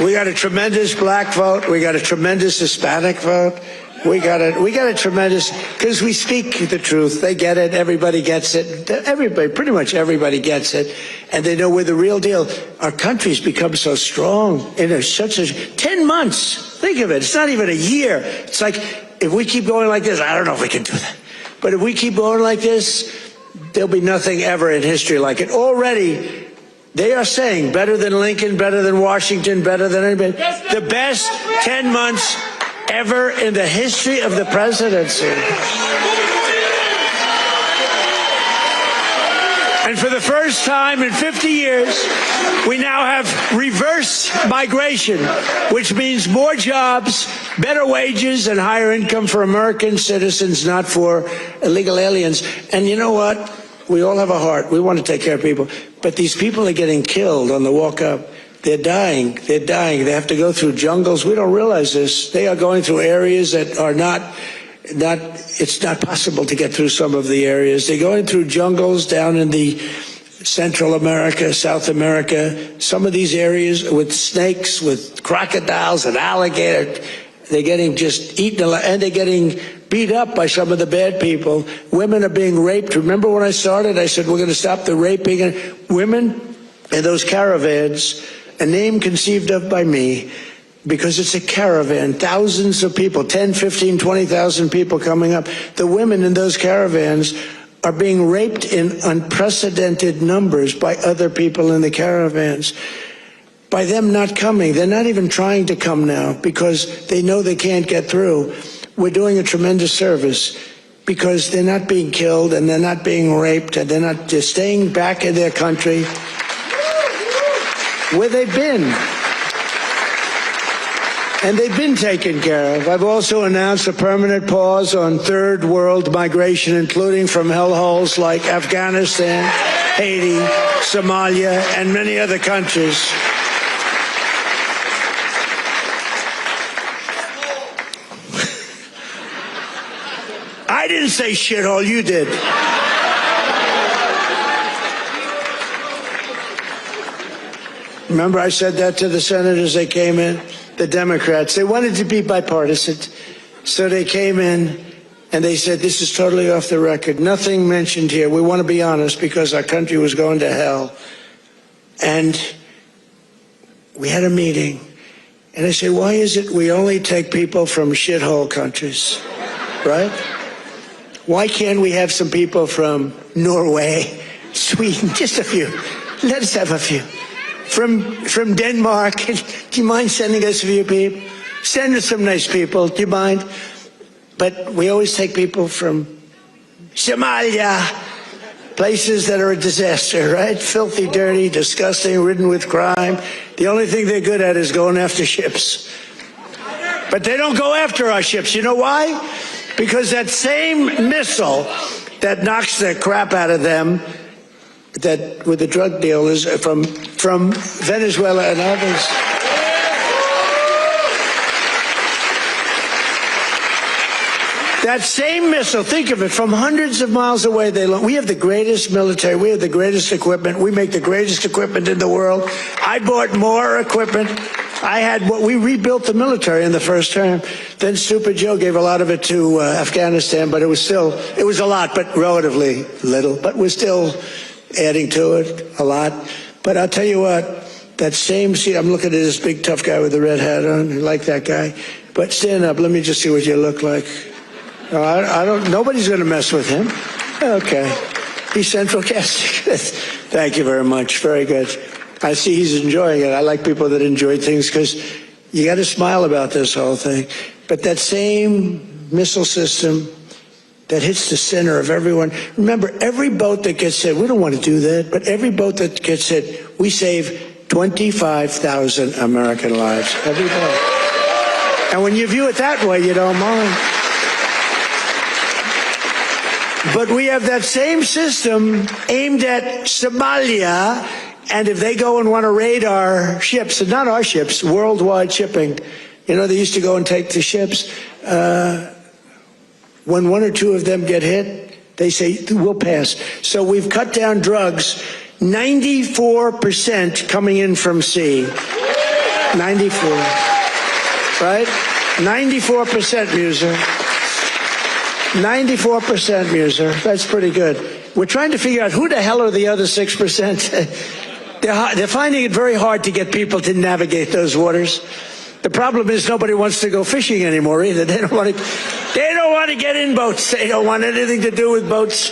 We got a tremendous black vote. We got a tremendous Hispanic vote. We got a tremendous, because we speak the truth. They get it. Everybody gets it. Everybody, pretty much everybody gets it. And they know we're the real deal. Our country's become so strong in such a 10 months. Think of it. It's not even a year. It's like, if we keep going like this, I don't know if we can do that. But if we keep going like this, there'll be nothing ever in history like it. Already, they are saying better than Lincoln, better than Washington, better than anybody. The best 10 months ever in the history of the presidency. And for the first time in 50 years, we now have reverse migration, which means more jobs, better wages, and higher income for American citizens, not for illegal aliens. And you know what? We all have a heart. We want to take care of people. But these people are getting killed on the walk up. They're dying. They're dying. They have to go through jungles. We don't realize this. They are going through areas that are it's not possible to get through some of the areas. They're going through jungles down in the Central America, South America, some of these areas with snakes, with crocodiles and alligators. They're getting just eaten alive, and they're getting beat up by some of the bad people. Women are being raped. Remember when I started, I said we're going to stop the raping of women in those caravans, a name conceived of by me, because it's a caravan, thousands of people, 10, 15, 20,000 people coming up. The women in those caravans are being raped in unprecedented numbers by other people in the caravans. By them not coming, they're not even trying to come now because they know they can't get through. We're doing a tremendous service because they're not being killed and they're not being raped and they're not just staying back in their country where they've been. And they've been taken care of. I've also announced a permanent pause on third world migration, including from hellholes like Afghanistan, Haiti, Somalia, and many other countries. I didn't say shithole, you did. Remember I said that to the senators, they came in, the Democrats. They wanted to be bipartisan, so they came in and they said, this is totally off the record. Nothing mentioned here. We want to be honest because our country was going to hell. And we had a meeting, and I said, why is it we only take people from shithole countries, right? Why can't we have some people from Norway, Sweden, just a few? Let us have a few. From Denmark, do you mind sending us a few people? Send us some nice people, do you mind? But we always take people from Somalia, places that are a disaster, right? Filthy, dirty, disgusting, ridden with crime. The only thing they're good at is going after ships. But they don't go after our ships. You know why? Because that same missile that knocks the crap out of them, that with the drug dealers from Venezuela and others. That same missile, think of it, from hundreds of miles away, we have the greatest military, we have the greatest equipment, we make the greatest equipment in the world. I bought more equipment I had what we rebuilt the military in the first term. Then Stupid Joe gave a lot of it to Afghanistan, but it was a lot, but relatively little. But we're still adding to it a lot. But I'll tell you what, that same seat, I'm looking at this big tough guy with the red hat on. I like that guy. But stand up, let me just see what you look like. No, I don't, nobody's going to mess with him. Okay. He's central casting. Thank you very much. Very good. I see he's enjoying it. I like people that enjoy things because you got to smile about this whole thing. But that same missile system that hits the center of everyone. Remember, every boat that gets hit, we don't want to do that, but every boat that gets hit, we save 25,000 American lives. Every boat. And when you view it that way, you don't mind. But we have that same system aimed at Somalia. And if they go and want to raid our ships, and not our ships, worldwide shipping, you know, they used to go and take the ships. When one or two of them get hit, they say, we'll pass. So we've cut down drugs, 94% coming in from sea. 94, right? 94%, Muser. 94%, Muser. That's pretty good. We're trying to figure out who the hell are the other 6%. They're finding it very hard to get people to navigate those waters. The problem is nobody wants to go fishing anymore either. They don't want to get in boats. They don't want anything to do with boats.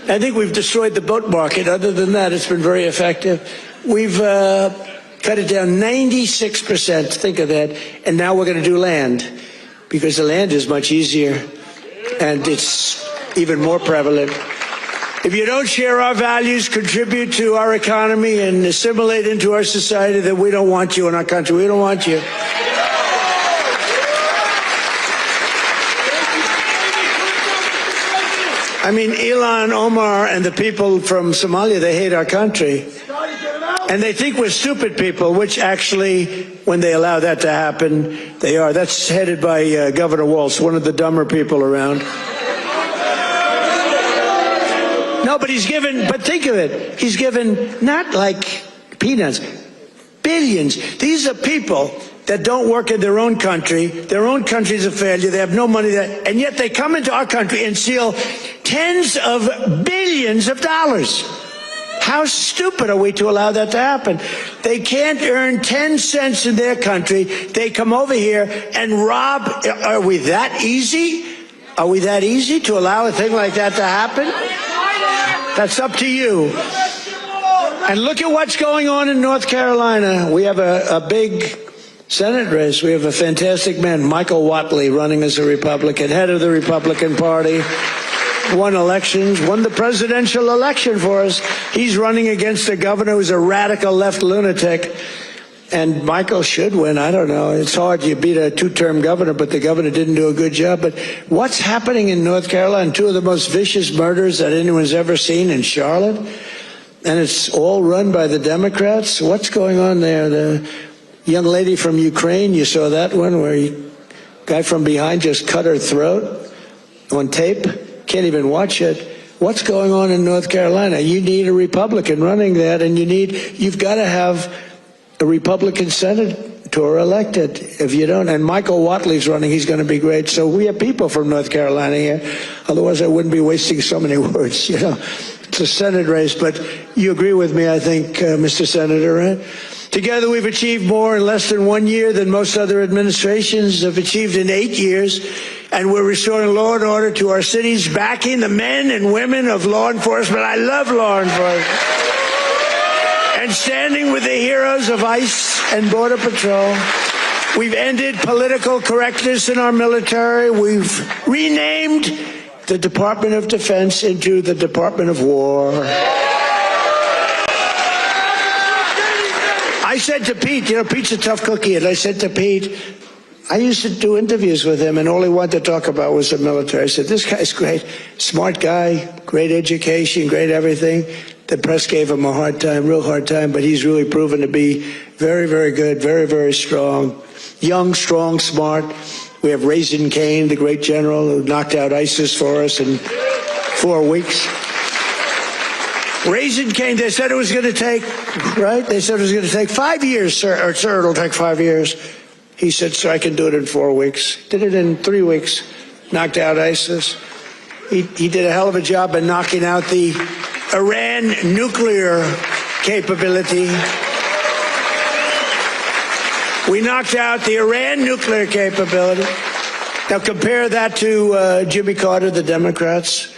I think we've destroyed the boat market. Other than that, it's been very effective. We've cut it down 96%. Think of that. And now we're going to do land because the land is much easier and it's even more prevalent. If you don't share our values, contribute to our economy, and assimilate into our society, then we don't want you in our country. We don't want you. I mean, Ilhan Omar and the people from Somalia, they hate our country. And they think we're stupid people, which actually, when they allow that to happen, they are. That's headed by Governor Walz, one of the dumber people around. No, but he's given, but think of it, he's given not like peanuts, billions. These are people that don't work in their own country. Their own country's a failure. They have no money there. And yet they come into our country and steal tens of billions of dollars. How stupid are we to allow that to happen? They can't earn 10 cents in their country. They come over here and rob. Are we that easy? Are we that easy to allow a thing like that to happen? That's up to you. And look at what's going on in North Carolina. We have a big Senate race. We have a fantastic man, Michael Whatley, running as a Republican, head of the Republican Party. Won elections, won the presidential election for us. He's running against a governor who's a radical left lunatic. And Michael should win. I don't know. It's hard. You beat a two-term governor, but the governor didn't do a good job. But what's happening in North Carolina? Two of the most vicious murders that anyone's ever seen in Charlotte. And it's all run by the Democrats. What's going on there? The young lady from Ukraine, you saw that one where a guy from behind just cut her throat on tape. Can't even watch it. What's going on in North Carolina? You need a Republican running that, and you've got to have a Republican senator elected. If you don't, and Michael Whatley's running, he's going to be great. So we have people from North Carolina here. Otherwise, I wouldn't be wasting so many words. You know, it's a Senate race, but you agree with me, I think, Mr. Senator, right? Together, we've achieved more in less than 1 year than most other administrations have achieved in 8 years. And we're restoring law and order to our cities, backing the men and women of law enforcement. I love law enforcement. And standing with the heroes of ICE and Border Patrol. We've ended political correctness in our military. We've renamed the Department of Defense into the Department of War. I said to Pete, you know, Pete's a tough cookie, and I said to Pete, I used to do interviews with him, and all he wanted to talk about was the military. I said, this guy's great, smart guy, great education, great everything. The press gave him a hard time, real hard time, but he's really proven to be very, very good, very, very strong. Young, strong, smart. We have Raisin Cain, the great general who knocked out ISIS for us in 4 weeks. Raising Cane, they said it was going to take, right? They said it was going to take 5 years, sir. Or, sir, it'll take 5 years. He said, sir, I can do it in 4 weeks. Did it in 3 weeks. Knocked out ISIS. He did a hell of a job in knocking out the Iran nuclear capability. We knocked out the Iran nuclear capability. Now compare that to Jimmy Carter, the Democrats.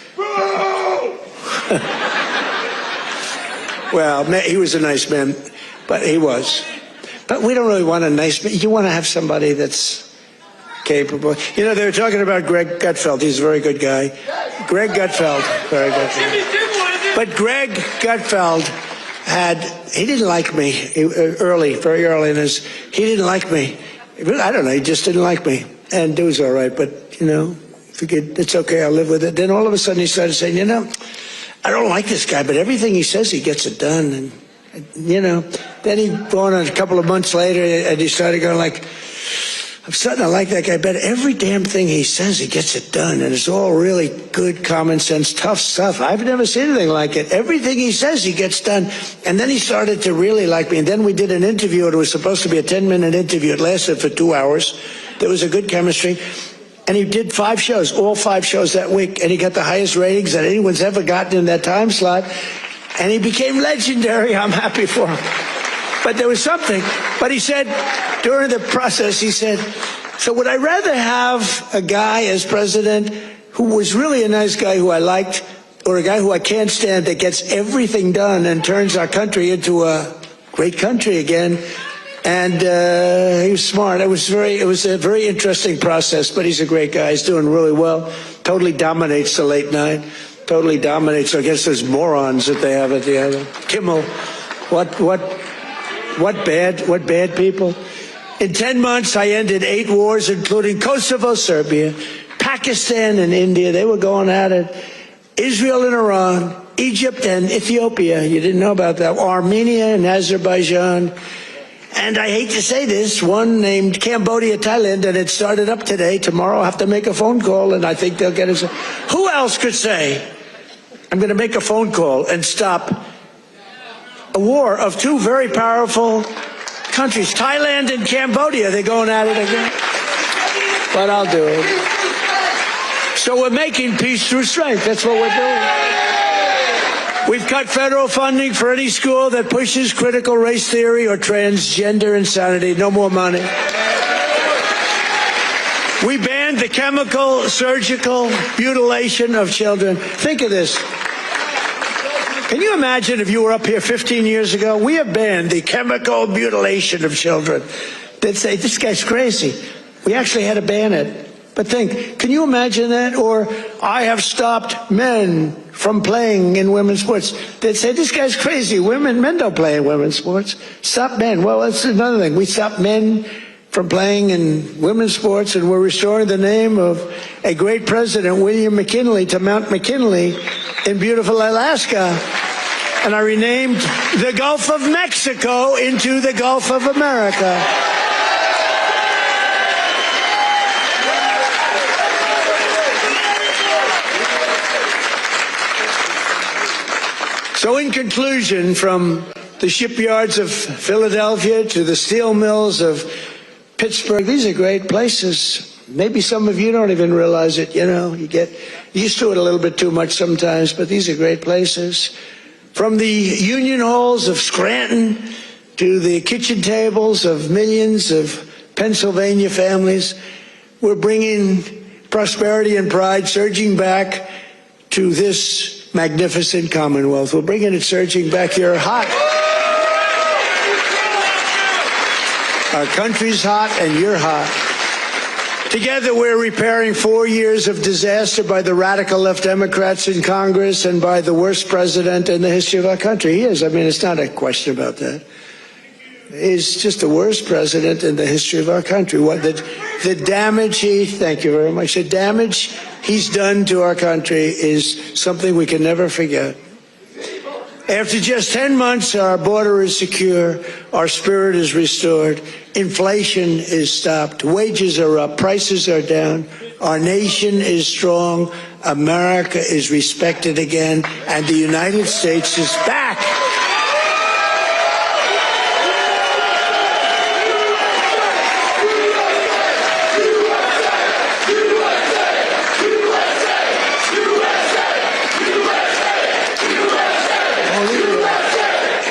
Well, he was a nice man, but he was. But we don't really want a nice man. You want to have somebody that's capable. You know, they were talking about Greg Gutfeld. He's a very good guy. Greg Gutfeld, very good guy. But Greg Gutfeld he didn't like me very early in his, he didn't like me. I don't know, he just didn't like me. And it was all right, but, you know, figured it's okay, I'll live with it. Then all of a sudden he started saying, you know, I don't like this guy, but everything he says, he gets it done. And, you know, then he gone on a couple of months later and he started going like, I'm starting to like that guy, but every damn thing he says, he gets it done. And it's all really good, common sense, tough stuff. I've never seen anything like it. Everything he says, he gets done. And then he started to really like me. And then we did an interview. It was supposed to be a 10-minute interview. It lasted for 2 hours. There was a good chemistry. And he did 5 shows, all 5 shows that week. And he got the highest ratings that anyone's ever gotten in that time slot. And he became legendary. I'm happy for him. But there was something. But he said, during the process, he said, so would I rather have a guy as president who was really a nice guy who I liked, or a guy who I can't stand that gets everything done and turns our country into a great country again? And he was smart. It was a very interesting process, but he's a great guy. He's doing really well. Totally dominates the late night. Totally dominates against those morons that they have at the other. Kimmel, what bad people? In 10 months, I ended 8 wars, including Kosovo, Serbia, Pakistan, and India. They were going at it. Israel and Iran, Egypt and Ethiopia. You didn't know about that. Armenia and Azerbaijan. And I hate to say this, one named Cambodia, Thailand, and it started up today. Tomorrow I'll have to make a phone call, and I think they'll get us. Who else could say, I'm going to make a phone call and stop a war of 2 very powerful countries, Thailand and Cambodia? They're going at it again. But I'll do it. So we're making peace through strength. That's what we're doing. We've cut federal funding for any school that pushes critical race theory or transgender insanity. No more money. We banned the chemical, surgical mutilation of children. Think of this. Can you imagine if you were up here 15 years ago? We have banned the chemical mutilation of children. They'd say, this guy's crazy. We actually had to ban it. But think, can you imagine that? Or I have stopped men from playing in women's sports. They'd say, this guy's crazy. Men don't play in women's sports. Stop men. Well, that's another thing. We stopped men from playing in women's sports, and we're restoring the name of a great president, William McKinley, to Mount McKinley in beautiful Alaska. And I renamed the Gulf of Mexico into the Gulf of America. So in conclusion, from the shipyards of Philadelphia to the steel mills of Pittsburgh, these are great places. Maybe some of you don't even realize it, you know. You get used to it a little bit too much sometimes, but these are great places. From the union halls of Scranton to the kitchen tables of millions of Pennsylvania families, we're bringing prosperity and pride surging back to this magnificent Commonwealth. We're bringing it surging back here hot. Our country's hot and you're hot. Together we're repairing 4 years of disaster by the radical left Democrats in Congress and by the worst president in the history of our country. He is. I mean, it's not a question about that. He's just the worst president in the history of our country. What the damage thank you very much. The damage he's done to our country is something we can never forget. After just 10 months, our border is secure, our spirit is restored, inflation is stopped, wages are up, prices are down, Our nation is strong. America is respected again. And the United States is back.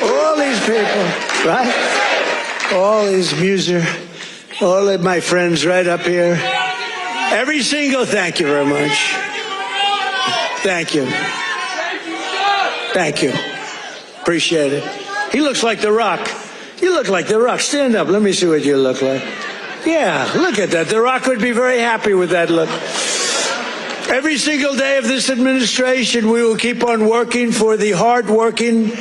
All these people, right? All these all of my friends right up here. Every single, thank you very much. Thank you. Thank you. Appreciate it. He looks like The Rock. You look like The Rock. Stand up. Let me see what you look like. Yeah, look at that. The Rock would be very happy with that look. Every single day of this administration, we will keep on working for the hard-working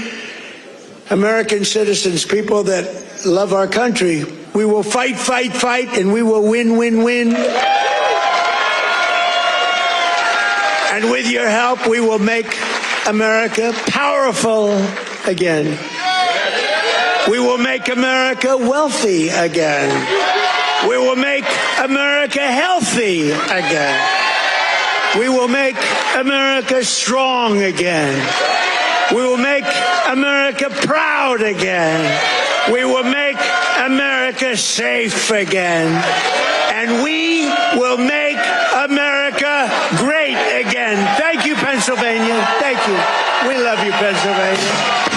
American citizens, people that love our country. We will fight, fight, fight, and we will win, win, win. And with your help, we will make America powerful again. We will make America wealthy again. We will make America healthy again. We will make America strong again. We will make America proud again. We will make America safe again. And we will make America great again. Thank you, Pennsylvania. Thank you. We love you, Pennsylvania.